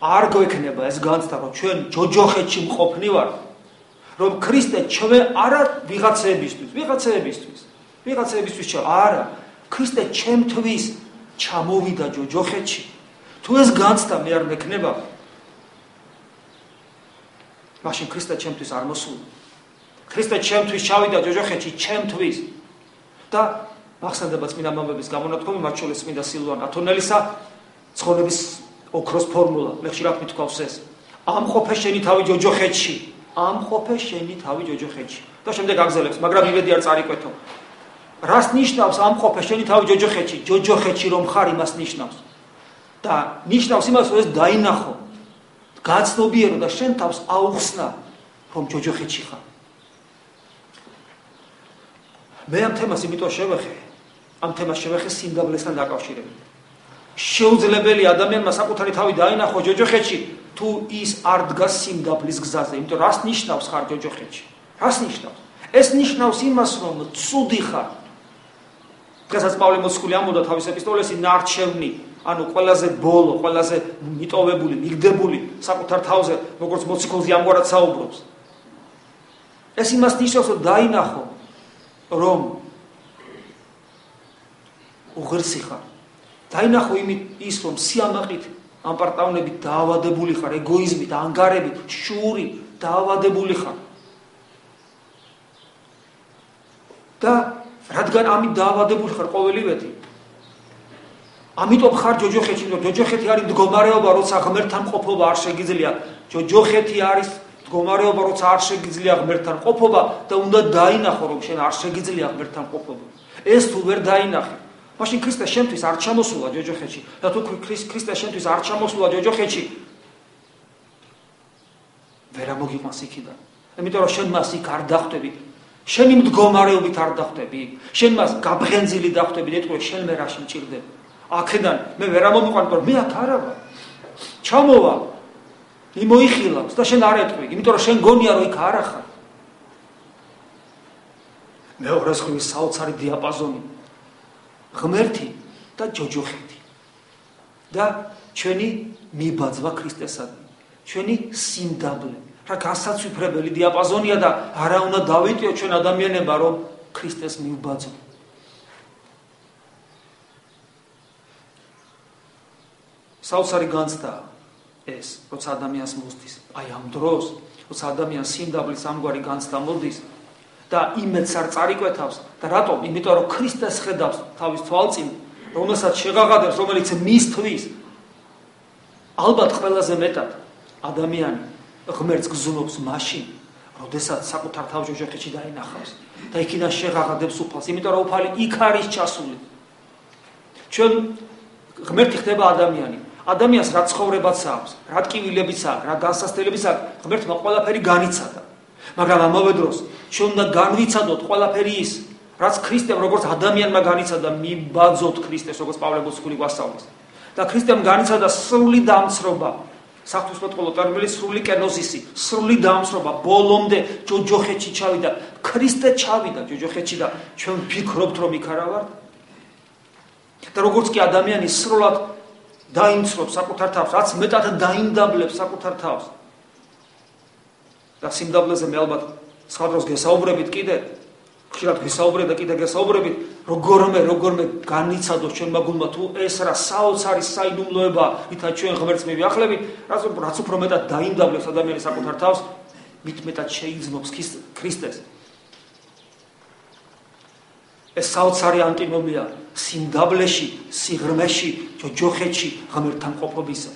არ გვექნება ეს განცდა, რომ ჩვენ ჯოჯოხეთში მყოფნი ვართ, რომ ქრისტე ჩვენ არა ვიღაცეებისთვის არა, ქრისტე ჩემთვის ჩამოვიდა ჯოჯოხეთში. თუ ეს განცდა მე არ მექნება, მაშინ ქრისტე ჩემთვის არ მოსულა. ქრისტე ჩემთვის ჩავიდა ჯოჯოხეთში, ჩემთვის. და მახსენდება წმინდა მამების გამონათქვამი, მათ შორის წმინდა სილვან ათონელისა ცხონების ოქროს ფორმულა. მე ხშირად მithქვავს ეს. ამყოფე შენი თავი ჯოჯოხეთში, ამყოფე შენი თავი ჯოჯოხეთში. და შემდეგ აგზელებს, მაგრამ იმედი არ წარიკვეთო. რას ნიშნავს ამყოფე შენი თავი ჯოჯოხეთში? ჯოჯოხეთში რომ ხარ, იმას ნიშნავს. და ნიშნავს იმას, რომ ეს დაინახო, გაცნობიერო და შენ თავს აუხსნა, რომ ჯოჯოხეთში ხარ. მე ამ თემას იმიტომ შევეხე სიმდაბლესთან დაკავშირებით. შეუძლებელი ადამიანმა საკუთარი თავი დაინახო ჯოჯოხეთში, თუ ის არ დგას სიმდაბლის გზაზე. იმიტომ რას ნიშნავს ხარ ჯოჯოხეთში? რას ნიშნავს? ეს ნიშნავს იმას, რომ ცუდი ხარ. დღესაც პავლე მოციქული ამბობდა თავის ეპისტოლეში ნარჩევნი, ანუ ყველაზე ბოლო, ყველაზე მიტოვებული, მიგდებული საკუთარ თავზე, როგორც მოციქულზე ამგვარად საუბრობს. ეს იმას ნიშნავს, რომ დაინახო, რომ უღირსი ხარ. დაინახო ის, რომ სიამაყით, ამპარტავნებით დაავადებული ხარ, ეგოიზმით, ანგარებით, შუურით დაავადებული ხარ. და რადგან ამით დაავადებული ხარ ყოველივეთი, ამიტომ ხარ ჯოჯოხეთში, რომ ჯოჯოხეთი არის მდგომარეობა, როცა ღმერთთან ყოფობა არ შეგიძლია. ჯოჯოხეთი არის მდგომარეობა, როცა არ შეგიძლია ღმერთთან ყოფობა და უნდა დაინახო, რომ შენ არ შეგიძლია ღმერთთან ყოფობა. ეს თუ ვერ დაინახე, მაშინ ქრისტე შენთვის არ ჩამოსულა ჯოჯოხეთში. და თუ ქრისტე შენთვის არ ჩამოსულა ჯოჯოხეთში, ვერ ამოგიყვანს იქიდან. იმიტომ რომ შენ მას იქ არ დახვდები. შენი მდგომარეობით არ დახვდები. შენ მას გაბღენძილი დახვდები, ეტყვი შენ მე რაში მჭირდება. აქედან მე ვერ ამომიყვანებ, რომ მე აქ არა ვარ. ჩამოვა. იმოიხილავს და შენ არ ეტყვი, იმიტომ რომ შენ გონია რომ იქ არ ახარ. მეორე ხრივის საოცარი დიაპაზონი. ღმერთი და ჯოჯოხეთი. და ჩვენი მიბაძვა ქრისტესადმი. ჩვენი სიმდაბლე. რა გასაცვიფრებელი დიაპაზონია და არა უნდა დავიტიო ჩვენ ადამიანებმა რომ ქრისტეს მივბაძო. საოცარი განცდა ეს, როცა ადამიანს მოსდის, აი ამ დროს, როცა ადამიანს სიმდაბლის ამგვარი განცდა მოდის და იმედს არ წარიკვეთავს და რატომ? იმიტომ რომ ქრისტეს ხედავს თავის თვალწინ, რომელსაც შეღაღადებს, რომელიც მისთვის. ალბათ ყველაზე მეტად ადამიანი ღმერთს გზნობს მაშინ, როდესაც საკუთარ თავჯოჯოხეთში დაინახავს და იქიდან შეღაღადებს უფალს, იმიტომ რომ უფალი იქ არის ჩასული. ჩვენ ღმერთი ხდება ადამიანი. ადამიანს რა ცხოვრებაც აქვს, რა ტკივილებიც აქვს, რა განსასწრებიც აქვს, ღმერთმა ყველაფერი განიცადა. მაგრამ ამავე დროს ჩვენ უნდა განვიცადოთ ყველაფერი ის, რაც ქრისტემ როგორც ადამიანმა განიცადა, მიბაძოთ ქრისტეს, როგორც პავლე მოციქული გვასწავლის. და ქრისტემ განიცადა სრული დამცრობა, საღვთისმეტყველო ტერმინი სრული კენოზისი, სრული დამცრობა, ბოლომდე ჯოჯოხეთში ჩავიდა, ქრისტე ჩავიდა ჯოჯოხეთში და ჩვენ ვფიქრობთ, რომ იქ არა ვართ. და როგორც კი ადამიანი სრულად დაიმცრობს საკუთარ თავს, რაც მეტად დაინდაბლებს საკუთარ თავს. და სიმდაბლეზე მე ალბათ სხვა დროს გესაუბრებით კიდე, ხშირად ვისაუბრებ და კიდე გესაუბრებით, როგორმე განიცადოს ჩვენმა გულმა თუ ეს რა საოცარი საიდუმლოება, ვითაც ჩვენ ღმერთს მივიახლებით, რაც უფრო მეტად დაინდაბლებს ადამიანის საკუთარ თავს, მით მეტად შეიძნობს ქრისტეს. ეს საოცარი ანტინომია სიმდაბლეში, სიღრმეში, ჯოჯოხეთში ღმერთთან ყოფობისა.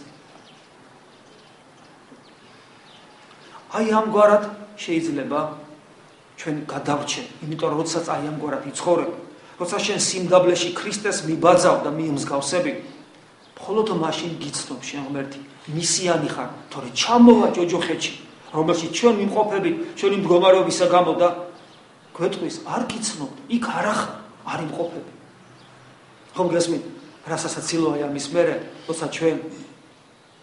აი ამგვარად შეიძლება ჩვენ გადავრჩენ, იმიტომ რომ როდესაც აი ამგვარად იცხოვრებ, როცა შენ სიმდაბლეში ქრისტეს მიბაძავ და მიემსგავსები, მხოლოდ მაშინ გიცნობ შენ ღმერთი, მისიანი ხარ, თორე ჩამოვა ჯოჯოხეთში, რომელშიც ჩვენ მიმყოფებით, ჩვენი მდგომარეობისა გამო და გვეტყვის, არ გიცნობთ, იქ არ ახარ, არ იმყოფები. ხომ გესმით, რა სასაცილოა ამის მერე, როცა ჩვენ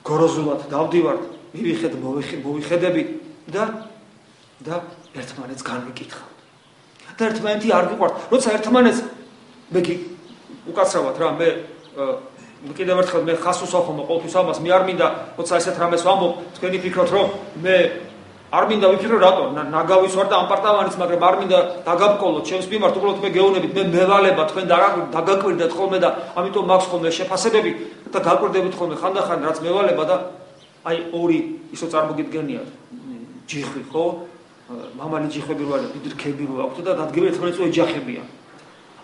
გოროზულად დავდივართ, მოვიხედებით და ერთმანეთს განვიკითხავთ. და ერთმანეთი არ გიყვართ. როცა ერთმანეთს მე უკაცრავად რა, მე კიდევ ერთხელ მე ხას უსვამხო ყოველთვის ამას, მე არ მინდა, როცა ესეთ რამეს ვამბობ, თქვენი ფიქრობთ, რომ მე არ მინდა ვიფიქრო რატო, ნაგავის ვარ და ამპარტავანის, მაგრამ არ მინდა დაგაბკოლოთ ჩემს მიმართ, უბრალოდ მე გეუბნებით, მე მევალება, თქვენ დაგაკვირდეთ ხოლმე და ამიტომ მაქვს ხოლმე შეფასებები და გაკვირდებით ხოლმე ხანდახან რაც მევალება და აი ორი ისო წარმოგიდგენიათ. ჯიხვი ხო? მამალი ჯიხვები რო არის, დიდი რქები რო აქვთ და დადგება ერთმანეთს ეჯახებიან.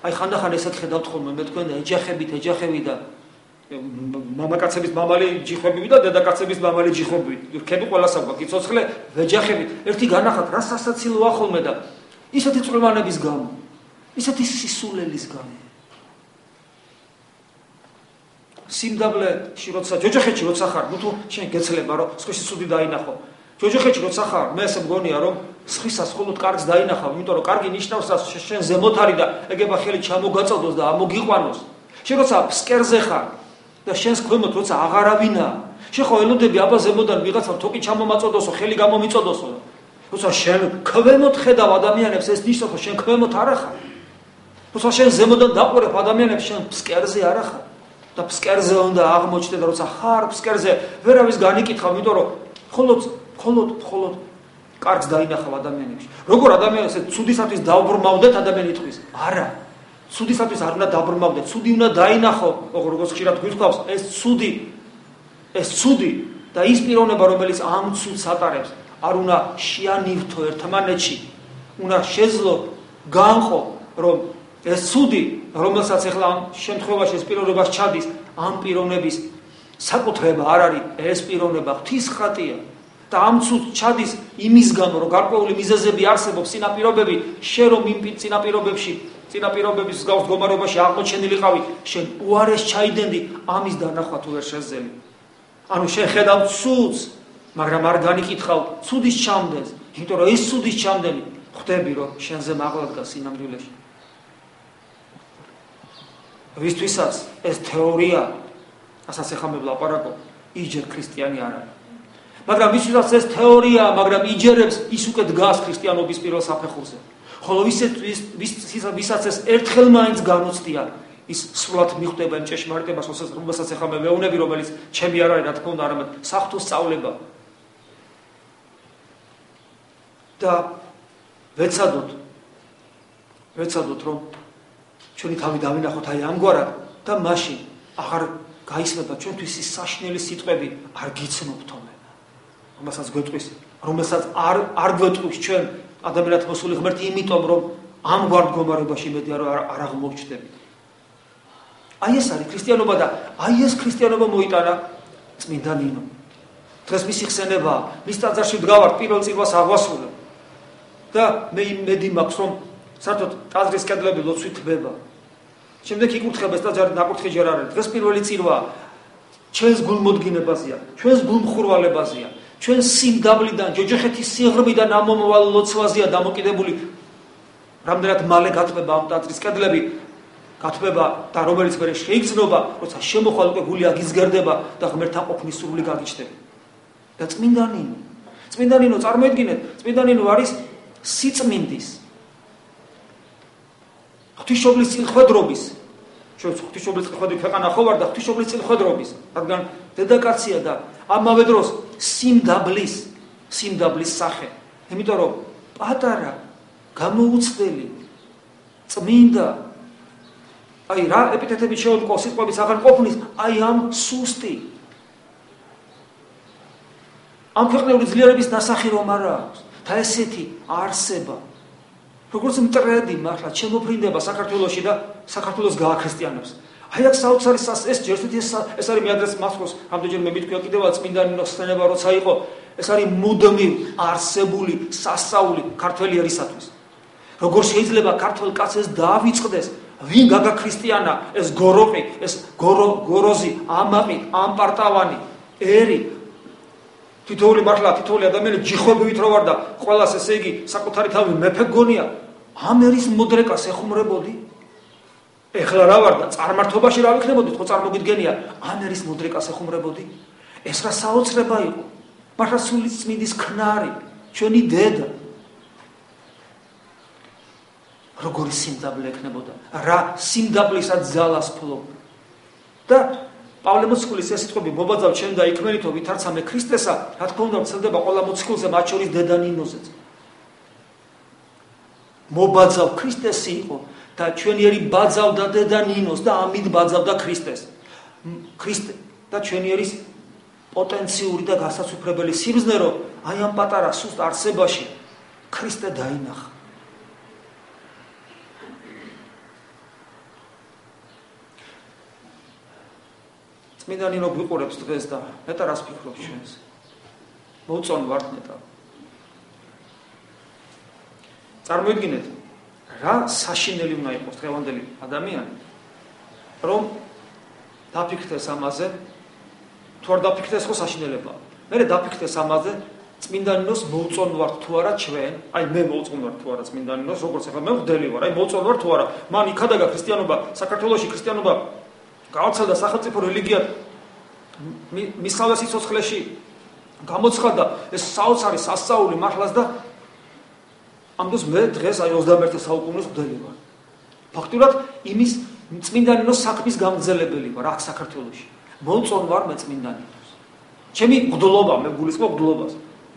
აი ხანდახან ესეთ ხედავთ ხოლმე მე თქვენ ეჯახები და მამაკაცების მამალი ჯიხვები და დედაკაცების მამალი ჯიხვები. რქები ყველას აქვს, კიცოცხლე ვეჯახებით. ერთი განახათ რა სასაცილოა ხოლმე და ისეთი წვრილმანების გამო, ისეთი სისულელის გამო. სიმდაბლეში როცა ჯოჯოხეთში როცა ხარ, ნუ თუ შენ გეცლება რომ სხვისი ცუდი დაინახო. ჯოჯოხეთში როცა ხარ, მე ესე მგონია რომ სხვისას მხოლოდ კარგს დაინახავ, იმიტომ რომ კარგი ნიშნავს შენ ზემოთ არის და ეგება ხელი ჩამოგაწოდოს და ამოგიყვანოს. შენ როცა ფსკერზე ხარ და შენს ქვემოთ როცა აღარავინაა, შენ ხო ელოდები აბა ზემოდან ვიღაცა თოკი ჩამომაწოდოსო, ხელი გამომიწოდოსო. როცა შენ ქვემოთ ხედავ ადამიანებს, ეს ნიშნავს რომ შენ ქვემოთ არ ახარ. როცა შენ ზემოდან დაყურებ ადამიანებს, შენ ფსკერზე არ ახარ. და ფსკერზე უნდა აღმოჩნდე და როცა ხარ ფსკერზე, ვერავის განიკითხავ, იმიტომ რომ მხოლოდ კარგს დაინახავ ადამიანებში. როგორ ადამიანს ცუდისათვის დაუბრმავდეთ ადამიანი იტყვის? არა. ცუდისათვის არ უნდა დაბრმავდეთ, ცუდი უნდა დაინახო, როგორც ხშირად გვიქვავს, ეს ცუდი და ის პიროვნება, რომელიც ამ ცუდს ატარებს, არ უნდა შეანივთო ერთმანეთში, უნდა შეძლო განყო, რომ ეს ცუდი, რომელსაც ახლა ამ შემთხვევაში ეს პიროვნებას ჩადის, ამ პიროვნების საკუთრება არ არის, ეს პიროვნება ღვთის ხატია. და ამ ცუდს ჩადის იმის გამო, რომ გარკვეული მიზეზები არსებობს, წინაპირობები, შენ რომ იმ წინაპირობების მსგავს მდგომარეობაში აღმოჩენილიყავი, შენ უარეს ჩაიდენდი, ამის დანახვა თუ ვერ შეძელი. ანუ შენ ხედავ ცუდს, მაგრამ არ განიკითხავ ცუდის ჩამდენს, იმიტომ რომ ის ცუდის ჩამდენი ხვდები, რომ შენზე მაღლა სინამდვილეში. ვისთვისაც ეს თეორია, ასაც ეხლა მე ვლაპარაკობ, იჯერ ქრისტიანი არ არის. მაგრამ ვისთვისაც ეს თეორია, მაგრამ იჯერებს, ის უკვე დგას ქრისტიანობის პირველ საფეხურზე. ხოლო ვისაც ეს ერთხელ მაინც განუცდია, ის სრულად მიხვდება იმ ჭეშმარიტებას, რომელსაც ეხლა მე ვეუბნები, რომელიც ჩემი არ არის, რა თქმა უნდა, არამედ საღვთო სწავლება. და ვეცადოთ, რომ ჩვენი თავი დავინახოთ აი ამგვარად და მაშინ აღარ გაისმება ჩვენთვის ის საშინელი სიტყვები, არ გიცნობ თome. რომელსაც არ გვეტყვის ჩვენ ადამიანად მოსული ღმერთი, იმიტომ რომ ამგვარ მდგომარეობაში იმედი არ აღმოჩნდებით. აი ეს არის ქრისტიანობა და აი ეს ქრისტიანობა მოიტანა წმინდა ნინო. დღეს მისი ხსენებაა, მის ტაძარში ვდგავარ, პირველ წირვას აღვასრულებ. და მე იმედი მაქვს, რომ საერთოდ ტაძრის კედლები ლოცვით თბება. შემდეგ იკურთხება ეს ტაძარი ნაკურთხი ჯერ არ არის. დღეს პირველი წირვაა, ჩვენს გულმოდგინებაზეა, ჩვენს გულმხურვალებაზეა. ჩვენ სიმდაბლიდან, ჯოჯოხეთის სიღრმიდან ამომავალ ლოცვაზეა დამოკიდებული. რამდენად მალე გათბება ამ ტაძრის კედლები, გათბება და რომელიც მერე შეიგრძნობა, როცა შემოხვალ უკვე გული აგიზგერდება და ღმერთთან ყოფნის სურვილი გაგიჩნდება. და წმინდა ნინო, წარმოიდგინეთ, წმინდა ნინო არის სიწმინდის, ღვთისმშობლის წილხვედრობის, ჩვენ ღვთისმშობლის წილხვედრი ქვეყანა ხო ვარ და ღვთისმშობლის წილხვედრობის, რადგან დედაკაცია და ამავე დროს სიმდაბლის სახე. იმიტომ რომ პატარა, გამოუცდელი, წმინდა, აი რა ეპითეტები შეუდგა სიტყვების აღარ ყოფნის, აი ამ სუსტი. ამ ქვეყნიური ძლიერების ნასახი რომ არ აქვს და ესეთი არსება, როგორც მტრედი მართლა შემოფრინდება საქართველოში და საქართველოს გააქრისტიანებს. აი აქ საოცარი ეს ჯერჯერობით ეს არის მე ადრეს მასხოს რამდენჯერმე მithქვია კიდევაც წმინდა ნინოს ხსენება როცა იყო, ეს არის მუდმივ არსებული სასწაული ქართველი ერისათვის. როგორ შეიძლება ქართველ კაცს დაავიწყდეს, ვინ გაგაქრისტიანა, ეს გოროყი, ეს გოროზი, ამაყი, ამპარტავანი, ერი. თითოეული ადამიანი ჯიხვებით რო ვარ და ყველას ესე იგი საკუთარი თავი მეფე გონია, ამ ერის მოდრეკას ეხუმრებოდი. ეხლა რა ვარ და წარმართობაში რა ვიქნებოდი, ხო წარმოგიდგენია, ამ ერის მოდრეკას ეხუმრებოდი. ეს რა საოცრება იყო. მართლა სული წმინდის ქნარი, ჩვენი დედა. როგორი სიმდაბლე ექნებოდა, რა სიმდაბლესაც ძალას ფლობდა. და პავლე მოციქულის ეს სიტყვები მობაძავ ჩემ და იქმენითო ვითარცა მე ქრისტესა, რა თქმა უნდა მცელდება ყველა მოციქულზე, მათ შორის დედა ნინოზეც. მობაძავ ქრისტესი იყო და ჩვენიერი ბაძავდა დედა ნინოს და ამით ბაძავდა ქრისტეს. ქრისტე და ჩვენიერის პოტენციური და გასაცვიფრებელი სიბრძნე, რომ აი ამ პატარა სუსტ არსებაში ქრისტე დაინახა. წმინდა ნინო გვიყურებს დღეს და ნეტა რას ფიქრობ ჩვენს? მოუწონ ვართ ნეტა. წარმოიდგინეთ, რა საშინელი უნდა იყოს დღევანდელი ადამიანი, რომ დაფიქრდეს ამაზე, თუ არ დაფიქრდეს ხო საშინელებაა. მე დაფიქრდეს ამაზე, წმინდა ნინოს მოუწონ ვართ თუ არა ჩვენ, აი მე მოუწონ ვარ თუ არა წმინდა ნინოს, როგორც ახლა მე ვხდელი ვარ, აი მოუწონ ვარ თუ არა. მან იქადაგა ქრისტიანობა, საქართველოში ქრისტიანობა გავრცელდა სახელმწიფო რელიგიად, მისხავე სიცოცხლეში გამოცხადდა ეს საოცარი სასწაული მართლაც და ამ დროს მე დღეს აი 21 საუკუნეს ვხდელი ვარ. ფაქტურად იმის წმინდა ნინოს საქმის გამგზელებელი ვარ აქ საქართველოში. მოუწონ ვარ მე წმინდა ნინოს. ჩემი მგდლობა, მე გულისხმობ მგდლობას.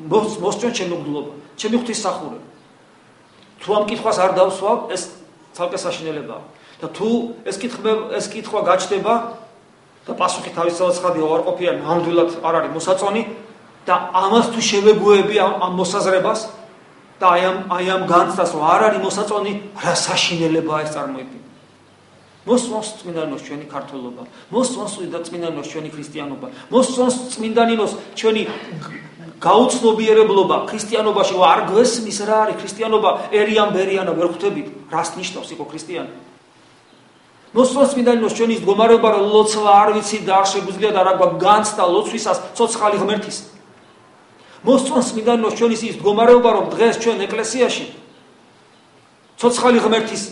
მოსწონ ჩემი მგლობა, ჩემი ღვთისმსახურება. თუ ამ კითხვას არ დავსვავ, ეს ცალკე საშინელებაა. და თუ ეს კითხვა გაჩნდება და პასუხი თავისთავად ცხადია უარყოფიან, ნამდვილად არ არის მოსაწონი და ამას თუ შევეგუები ამ მოსაზრებას და აი ამ განცდას რომ არ არის მოსაწონი, რა საშინელებაა ეს წარმოიდგინე. მოსწონს წმინდანინოს ჩვენი ქართველობა, მოსწონს წმინდანინოს ჩვენი ქრისტიანობა, მოსწონს წმინდანინოს ჩვენი გაუცნობიერებლობა ქრისტიანობაში არ გვესმის რა არის ქრისტიანობა, ერიან ბერიანა ვერ ხვდებით, რას ნიშნავს იყო ქრისტიანი. მოსწონს წმინდანინოს ჩვენი მდგომარეობა რომ ლოცვა არ ვიცი და არ შეგვიძლია და რა გვაქვს განცდა ლოცვისას ცოცხალი ღმერთის. მოსწონს წმინდანინოს ჩვენი ის მდგომარეობა რომ დღეს ჩვენ ეკლესიაში ცოცხალი ღმერთის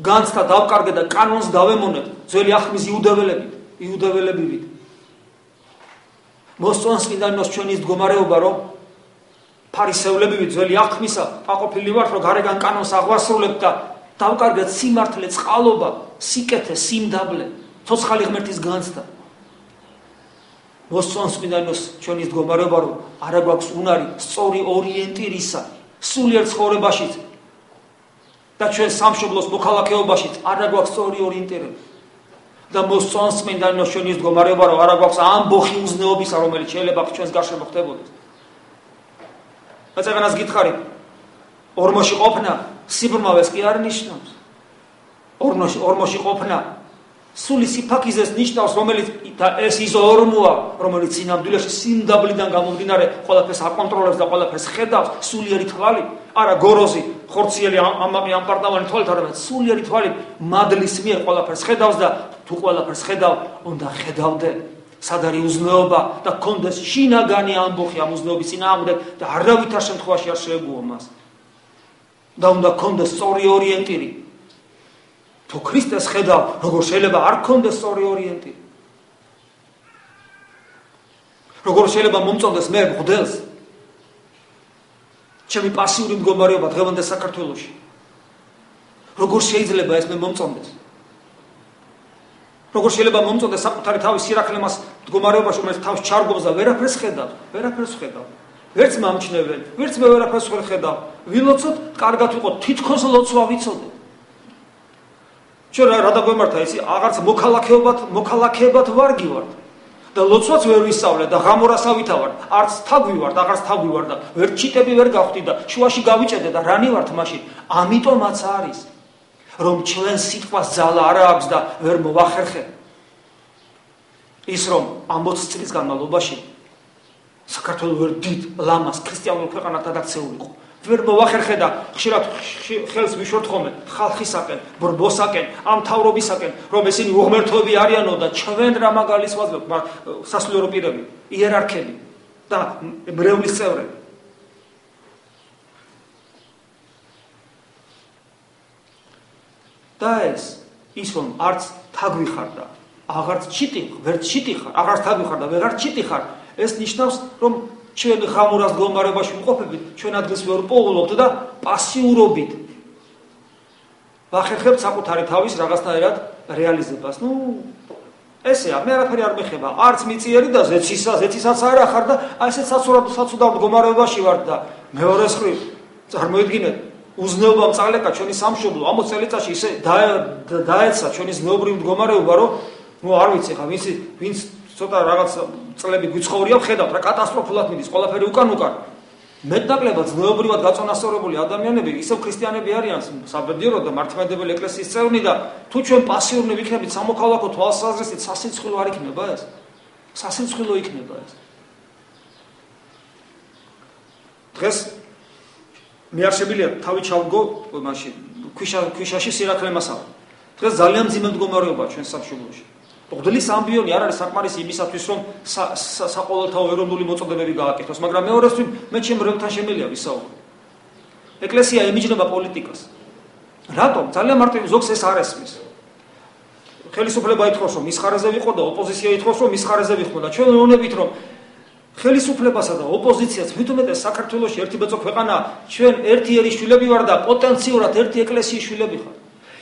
განცდა დავკარგეთ და კანონს დავემონეთ ძველი აღთქმის იუდეველებით. მოსწონს წმინდანინოს ჩვენი მდგომარეობა რომ ფარისევლები ძველი აღთქმისა დაყოფილი ვართ რომ გარეგან კანონს აღვასრულებთ და დავკარგეთ სიმართლე, წყალობა, სიკეთე, სიმდაბლე, ცოცხალი ღმერთის განცდა. მოსწონს წმინდანინოს ჩვენი მდგომარეობა რომ არა გვაქვს უნარი სწორი ორიენტირისა სულიერ ცხოვრებაშიც და ჩვენ სამშობლოს მოქალაქეობაშიც არა გვაქვს სწორი ორიენტირება. და მოსწონს წმინდანინოს ჩვენი მდგომარეობა რომ არა გვაქვს ამბოხი უზნეობისა რომელიც შეიძლება ჩვენს გარშემო ხდებოდეს. ეცაღანას გითხარით ორმოში ყოფნა სიბრმავეს კი არ ნიშნავს. ორმოში ყოფნა სული სიფაქიზეს ნიშნავს, რომელიც და ეს ის ორმოა, რომელიც სინამდვილეში სიმდაბლიდან გამომდინარე ყველაფერს აკონტროლებს და ყველაფერს ხედავს, სულიერი თვალი, არა გოროზი, ხორციელი ამაყი ამპარტავანი თვალით, არამედ სულიერი თვალი მადლის მიერ ყველაფერს ხედავს და თუ ყველაფერს ხედავ, უნდა ხედავდე სად არის უზნეობა და კონდეს შინაგანი ამბოხი ამ უზნეობის წინააღმდეგ და არავითარ შემთხვევაში არ შეეგუო მას. და უნდა კონდეს სწორი ორიენტირი. თუ ქრისტეს ხედავ, როგორ შეიძლება არ კონდეს სწორი ორიენტირი? როგორ შეიძლება მომწონდეს მე მღვდელს? ჩემი პასიური მდგომარეობა დღევანდელ საქართველოში. როგორ შეიძლება ეს მე მომწონდეს? როგორ შეიძლება მომწონდეს საკუთარი თავის სირაქლემას მდგომარეობაში, რომელიც თავს ჩარგობს და ვერაფერს ხედავს? ვერც მომჩნევენ, ვერც მე ვერაფერს ვერ ხედავ. ვილოცოთ, კარგად ვიყო, თითქოს ლოცვა ვიცოდეთ. ჩვენ რა დაგვემართა ისი, აღარც მოქალაქეებად ვარგი ვართ. და ლოცვაც ვერ ვისწავლე და ღამორასავითა ვარ. არც თაგვი ვარ, აღარც თაგვი ვარ და ვერ ჩიტები ვერ გავხდი და შუაში გავიჭედე და რანი ვართ მაშინ. ამიტომაც არის, რომ ჩვენ სიტყვას ძალა არ აქვს და ვერ მოვახერხე. ის რომ ამ 20 წლის განმავლობაში საქართველოს ვერ დიდ ლამას ქრისტიანულ ქვეყანად დაქცეულიყო. ვერ მოვახერხე და ხშირად ხელს ვიშორთ ხოლმე ხალხისაკენ, ბრბოსაკენ, ამ თავრობისაკენ, რომ ესენი უღმერთოები არიანო და ჩვენ რა მაგალის ვაძლევთ, სასულიერო პირები, იერარქები და მრევლის წევრები. და ის რომ არც თაგვი ხარ და აღარც ჩიტი ხარ, აღარც თაგვი ხარ და ვეღარ ჩიტი ხარ, ეს ნიშნავს, რომ ჩვენ ღამურას მდგომარეობაში ვიმყოფებით, ჩვენ ადგილს ვერ პოულობთ და პასიურობით ვახერხებთ საკუთარი თავის რაღაცნაირად რეალიზებას. ესეა, მე არაფერი არ მეხება, არც მიწიერი და ზეცისაც არ ახარ და აი ესეც საცუდავ მდგომარეობაში ვარ და მეორე მხრივ წარმოიდგინეთ, უზნეობამ წალეკა ჩვენი სამშობლო 60 წელიწადში ისე დაეცა ჩვენი ზნეობრივი მდგომარეობა, რომ არ ვიცი ხა ვინც ცოტა რაღაც წლები გვიცხოვრია, ხედავთ რა კატასტროფულად მიდის, ყველაფერი უკან. მეტნაკლებად ზნეობრივად გაწონასწორებული ადამიანები, ისევ ქრისტიანები არიან, საბედიერო და მართლმადიდებელი ეკლესიის წევრნი და თუ ჩვენ პასიურნი ვიქნებით სამოქალაქო თვალსაზრისით, სასიცხვილო არ იქნება ეს. სასიცხვილო იქნება ეს. დღეს მე არ შემიძლია თავი ჩავგო მაშინ ქვიშაში სირაქლემასა. დღეს ძალიან მძიმე მდგომარეობაა ჩვენ სამშობლოში. მღვდლის ამბიონი არ არის საკმარისი იმისათვის, რომ საყოველთაო ეროვნული მოწოდებები გააკეთოს, მაგრამ მეორესთვის მე ჩემ რევთან შემიძლია ვისაუბრო. ეკლესია ემიჯნება პოლიტიკას. რატომ? ძალიან მარტივი, ზოგს ეს არ ესმის. ხელისუფლება ითხოვს, რომ მის ხარეზე ვიყო და ოპოზიცია ითხოვს, რომ მის ხარეზე ვიყო და ჩვენ ვეუბნებით, რომ ხელისუფლებასა და ოპოზიციას მithumetes საქართველოში ერთი ბეწო ქვეყანაა, ჩვენ ერთიერი შვილები ვარ და პოტენციურად ერთი ეკლესიის შვილები ხარ.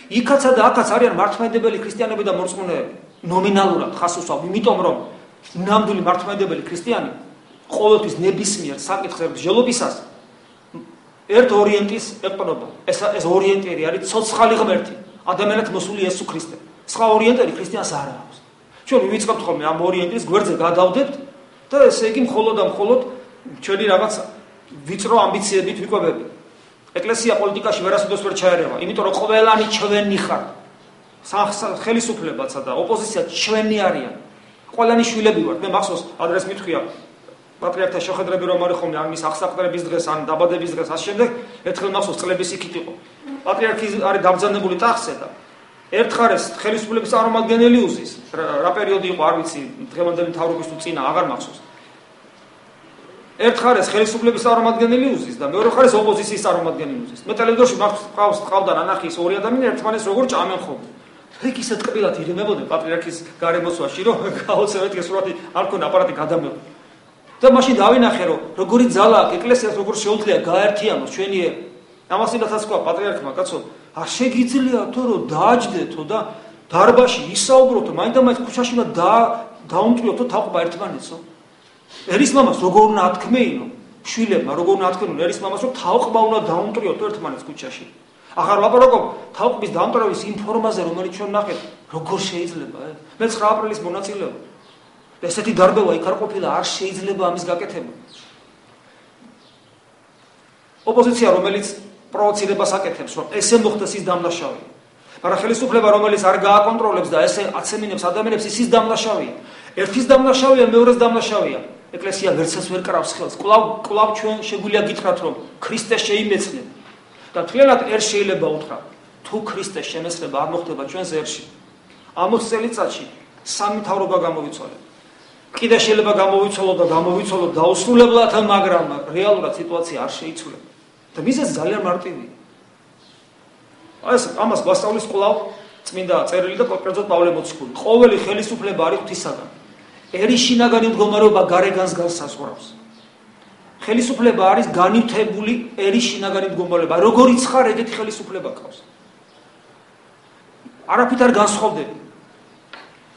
იქაცა და აქაც არიან მართლმადიდებელი ქრისტიანები და მორწმუნეები. ნომინალურად ხას უსვამ, იმიტომ რომ ნამდვილი მართლმადიდებელი ქრისტიანი ყოველთვის ნებისმიერ საკითხზე მსჯელობისას ერთ ორიენტის ეყრდნობა. ეს ორიენტირი არის ცოცხალი ღმერთი, ადამიანად მოსული იესო ქრისტე. სხვა ორიენტირი ქრისტიანს არ აქვს. ჩვენ ვიწყებთ ხოლმე ამ ორიენტის გვერდზე გადავდებთ და ესე იგი მხოლოდ ჩვენი რაღაც ვიწრო ამბიციებით ვიკვებები. ეკლესია პოლიტიკაში ვერასოდეს ვერ ჩაერევა, იმიტომ რომ ყველანი ჩვენი ხართ. ხელისუფლებაცა და ოპოზიცია ჩვენი არიან. ყველანი შვილები ვართ. მე მახსოვს ადრეს მithქვია პატრიარქთა შეხვედრები რომ არის ხოლმე ამის აღსაყდრების დღეს ან დაბადების დღეს ამ შემდეგ ერთხელ მახსოვს წლების იქით იყო. პატრიარქი არის დამძანებული ტახტზე და ერთხარეს ხელისუფლების წარმომადგენელი უზის. რა პერიოდი იყო არ ვიცი, დღევანდელი მთავრობის თუ წინა აღარ მახსოვს. ერთხარეს ხელისუფლების წარმომადგენელი უზის და მეორე ხარეს ოპოზიციის წარმომადგენელი უზის. მე ტელევიზორში მყავდა ნანახის ორი ადამიანი ერთმანეთს როგორ ჭამენ ხოლმე. ეგ ისე ტკბილად ირემებოდნენ პატრიარქის გარემოსვაში რომ გაოცებეთ გესურვათი არ ქონა აპარატი გადამევა. და მაშინ დავინახე რომ როგორი ძალა აქვს ეკლესიას როგორ შეუძლია გაერთიანოს ჩვენი ამასინათაც თქვა პატრიარქმა კაცო არ შეგიძლია თო რომ დააჯდეთო და დარბაში ისაუბროთო მაინდა-მაინც ქუჩაში უნდა დაუმტვიოთო თაყობა ერთმანეთსო ერისმამას როგორ უნდა ათქმეინო შვილებმა როგორ უნდა ათქმეინო ერისმამას რომ თაყობა უნდა დაუმტვიოთო ერთმანეთს ქუჩაში აღარ ვაპარაკობ თაყობის დამტვრის იმ ფორმაზე რომელიც ჩვენ ნახეთ როგორ შეიძლება მე 9 აპრილის მონაწილე ვარ ესეთი დარბევა იქ არ ყოფილა არ შეიძლება ამის გაკეთება ოპოზიცია რომელიც პროვოცირებას აკეთებს რომ ესე მოხდეს ის დამნაშავეა მაგრამ ხელისუფლება რომელიც არ გააკონტროლებს და ესე აცემინებს ადამიანებს ის დამნაშავეა ერთის დამნაშავეა მეორეს დამნაშავეა ეკლესია ვერცას ვერ კრავს ხელს კლავ ჩვენ შეგვიძლია გითხრათ რომ ქრისტე შეიმეცნება და თლიანად ერთ შეიძლება უთხრა თუ ქრისტეს შემეცნება არ მოხდება ჩვენს ერში 60 წელიწადში სამი მთავრობა გამოვიცვალეთ კიდე შეიძლება გამოვიცვალოთ დაუსრულებლად მაგრამ რეალურად სიტუაცია არ შეიცვლება და მიზეზი ძალიან მარტივია ეს ამას გვასწავლის კვლავ წმინდა წერილი და კერძოდ პავლე მოციქული ყოველი ხელისუფლება არის ღვთისაგან ერის შინაგანი მდგომარეობა გარეგანს განსაზღვრავს ხელისუფლება არის განივთებული ერის შინაგანი მდგომარეობა როგორიც ხარ ეგეთი ხელისუფლება ყავს არაფრით არ განსხვავდება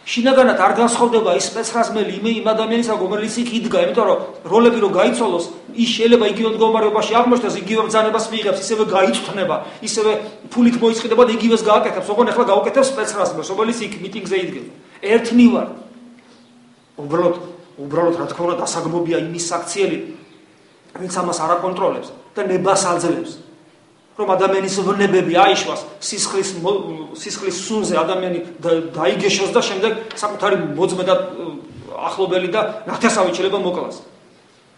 შინაგანად არ განსხვავდება ის სპეცრაზმელი იმ ადამიანისა რომელიც იქ იდგა იმიტომ რომ როლები რო გაიცვალოს ის შეიძლება იგივე მდგომარეობაში აღმოჩნდეს იგივე ბრძანებას მიიღებს ისევე გაიწვნება ისევე ფულით მოიწყდება და იგივეს გააკეთებს ოღონდ ახლა გაუკეთებს სპეცრაზმელს რომელიც იქ მიტინგზე იდგება ერთნი ვარ უბრალოდ რა თქმა უნდა დასაგმობია იმის საქციელი ვინც ამას არ აკონტროლებს და ნებას აძლევს რომ ადამიანის ვნებები აიშვას სისხლის სუნზე ადამიანი დაიგეშოს და შემდეგ საკუთარი მოძმე და ახლობელი და ნათესავით შეიძლება მოკლას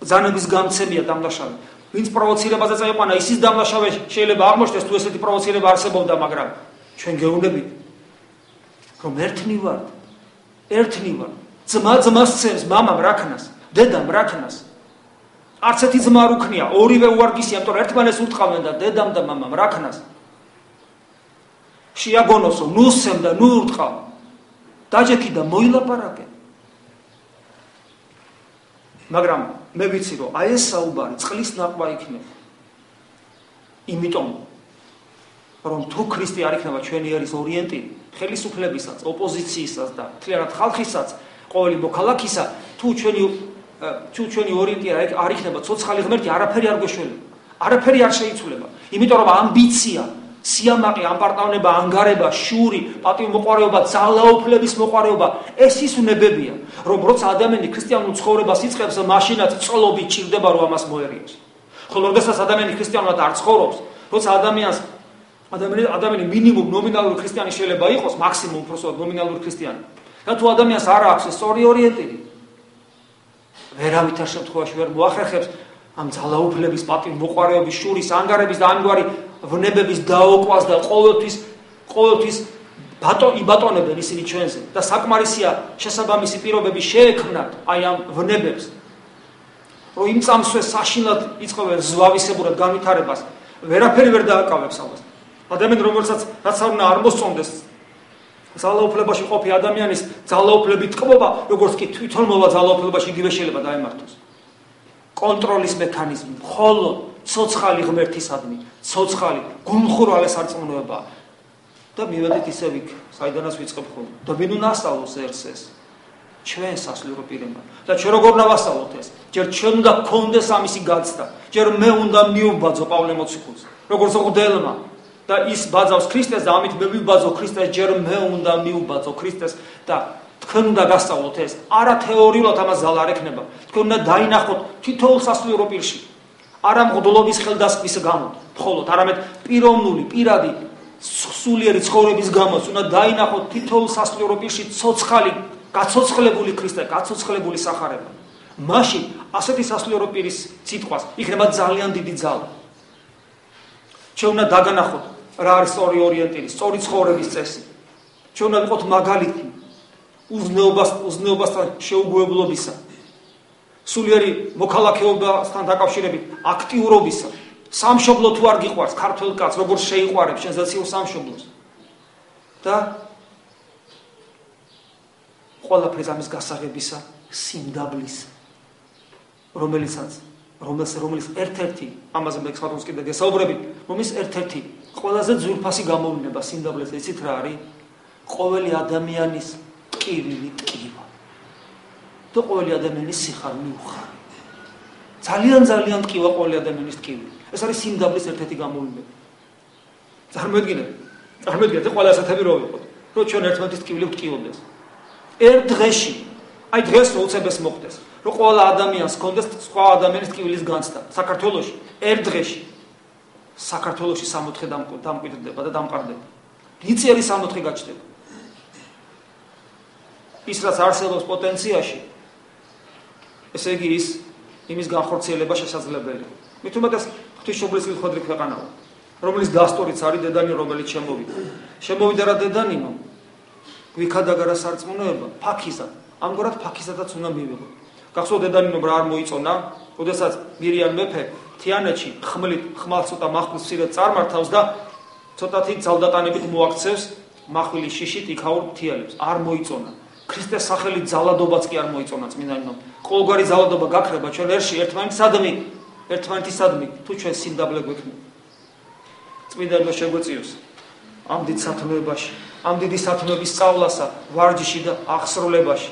ბრძანების გამცემია დამნაშავე ვინც პროვოცირებაზე წაიყვანა ისის დამნაშავე შეიძლება აღმოჩნდეს თუ ესეთი პროვოცირება არსებობდა მაგრამ ჩვენ გეუბნებით რომ ერთნი ვართ ძმა ძმას ცემს მამამ რაქნას დედამ რაქნას არც ერთი ძმა არ უქნია, ორივე უარგისია, იმიტომ რომ ერთმანეთს უტყავენ და დედამ და მამამ რაქნას. შეაგონოსო, ნუ სემ და ნუ უტყავ. დაჯექი და მოილაპარაკე. მაგრამ მე ვიცი რომ აი ეს საუბარი წყლის ნაყვა იქნება. იმიტომ რომ თუ ქრისტე არ იქნება ჩვენი ერის ორიენტი, ხელისუფლებისაც, ოპოზიციისას და თლიანად ხალხისაც, ყოველი მოქალაქისა, თუ ჩვენი ორიენტი არ იქნება ცოცხალი ღმერთი, არაფერი არ გვეშველება. არაფერი არ შეიცვლება. იმიტომ რომ ამბიცია, სიამაყე, ამპარტავნება, ანგარება, შური, პატივმოყვარეობა, ძალაუფლების მოყვარეობა, ეს ის უნებებია, რომ როცა ადამიანი ქრისტიანულ ცხოვრებას იწყებს, მაშინაც წლობით ჭირდება რომ ამას მოერიოს. ხოლო როდესაც ადამიანი ქრისტიანულად არ ცხოვრობს, როცა ადამიანი მინიმუმ ნომინალური ქრისტიანი შეიძლება იყოს, მაქსიმუმ უბრალოდ ნომინალური ქრისტიანი. და თუ ადამიანს არ აქვს ეს სწორი ორიენტირი, ვერავითარ შემთხვევაში ვერ მოახერხებს ამ ძალაუფლების, პატივმოყვარეობის, შურის, ანგარების და ამგვარი ვნებების დაოკვას და ყოველთვის იბატონებენ ისინი ჩვენზე და საკმარისია შესაბამისი პირობები შეექმნათ აი ამ ვნებებს რომ იმ წამსვე საშინლად იწყებენ ზვავისებურად განვითარებას ვერაფერი ვერ დააკავებს ამას ადამიანი რომელსაც რაც არ უნდა არ მოსწონდეს ძალაუფლებაში ყოფი ადამიანის ძალაუფლებით ტკბობა როგორც კი თვითონ მოვა ძალაუფლებაში იგივე შეიძლება დაემართოს კონტროლის მექანიზმი მხოლოდ ცოცხალი ღმერთისადმი ცოცხალი გულმხურვალე სარწმუნოება და მივედით ისევ იქ საიდანაც ვიწყებ ხოლმე და ვინ უნდა ასწავლოს ერთს ეს ჩვენ სასულიერო პირებმა. და ჩვენ როგორ ნავასწავლოთ ეს? ჯერ ჩვენ უნდა გქონდეს ამისი გაცდა. ჯერ მე უნდა მიუბაძო პავლე მოციქულს, როგორც მღვდელმა და ის ბაძავს ქრისტეს და ამით მე ვიბაძო ქრისტეს, ჯერ მე უნდა მიუბაძო ქრისტეს და თქვენ უნდა გასწავლოთ ეს. არა თეორიულად ამას ზალა არ ექნება. თქვენ უნდა დაინახოთ თითოეულ სასულიერო პირში. არა მღვდლობის ხელდასხმის გამო, მხოლოდ არამედ პიროვნული, პირადი, სულიერი ცხოვრების გამო უნდა დაინახოთ თითოეულ სასულიერო პირში ცოცხალი, გაცოცხლებული ქრისტე, გაცოცხლებული სახარება. მაშინ ასეთი სასულიერო პირის სიტყვას იქნება ძალიან დიდი ძალა. ჩვენ უნდა დაგანახოთ რა არის სწორი ორიენტირი, სწორი ცხოვრების წესი. ჩვენ უნდა ვიყოთ მაგალითი უზნეობასთან შეუგუებლობისა. სულიერი მოქალაქეობასთან დაკავშირებით აქტიურობისა. სამშობლო თუ არ გიყვარს, ქართველ კაცს როგორ შეიყვარებს სენსაციურ სამშობლოს. და ყველაფერს ამის გასაღებისა სიმდაბლის, რომელიც ერთ-ერთი, ამაზე მე ხსოვს კიდე გესაუბრებით, რომელიც ერთ-ერთი ყველაზე ძვირფასი გამოვლინება სიმდაბლეს იცით რა არის? ყოველი ადამიანის ტკივილი ტკივა. და ყოველი ადამიანის სიხარული უხარი. ძალიან ტკივა ყოველი ადამიანის ტკივილი. ეს არის სიმდაბლის ერთ-ერთი გამოვლინება. წარმოიდგინეთ, ყველა ასეთები რო ვიყოთ, რომ ჩვენ ერთმანეთის ტკივილი ვტკივობდეს. ერთ დღეში, აი დღეს რო უცებეს მოხდეს, რომ ყველა ადამიანს ჰქონდეს სხვა ადამიანის ტკივილის განცდა. საქართველოში ერთ დღეში საქართველოში 60 დამკვიდრდება და დამყარდება. მიწიერი 60 გაჩნდება. ის რაც არსებობს პოტენციაში, ესე იგი ის იმის განხორციელება შესაძლებელია. მით უმეტეს ღვთისმშობლის მხედრი ქვეყანაა, რომელიც დასტურიც არის დედანი, რომელიც შემოვიდა. შემოვიდა რა დედანინო? გვიქადაგარა სარწმუნოება, ფაქიზად. ამგვარად ფაქიზადაც უნდა მივიღოთ. გახსოვთ დედანინო რა არ მოიწონა, როდესაც მირიან მეფე თიანეთში ხმალს ცოტა מחვილს მცირედ წარმართავს და ცოტათი ძალდატანებით მოაქცევს מחვილის შიშით იქაურ თიალებს. არ მოიწონა. ქრისტეს სახელით ძალადობაც კი არ მოიწონა წმინდანინო. ყოველგვარი ძალადობა გაქრება ჩვენ ერთმანეთისადმი, თუ ჩვენ სიმდაბლე გვექნება. წმინდანინო შეგვეციოს ამ დიდ სათნოებაში, ამ დიდი სათნოების სწავლასა, ვარჯიში და აღსრულებაში.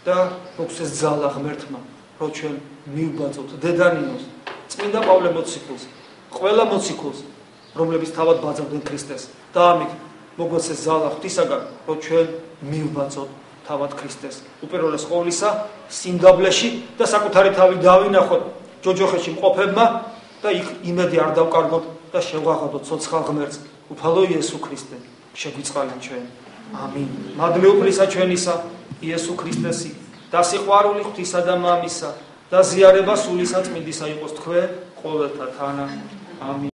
და მოგვცეს ძალა ღმერთმა, რომ ჩვენ მივბაძოთ დედანინოს, წმინდა პავლე მოციქულს, ყველა მოციქულს, რომლებიც თავად ბაძავდნენ ქრისტეს. და ამით მოგვცეს ძალა ღვთისაგან, რომ ჩვენ მივბაძოთ თავად ქრისტეს. უპირველეს ყოვლისა სიმდაბლეში და საკუთარი თავი დავინახოთ ჯოჯოხეთში მყოფებმა და იქ იმედი არ დავკარგოთ და შევღაღადოთ ცოცხალ ღმერთს, უფალო იესო ქრისტე, შეგვიწყალეთ ჩვენ. ამინ. მადლეობლისა ჩვენისა იესო ქრისტესი და სიყვარული ღვთისა და მამისა და ზიარება სულისა წმინდისა იყოს თქვენ ყოველთა თანა. ამინ.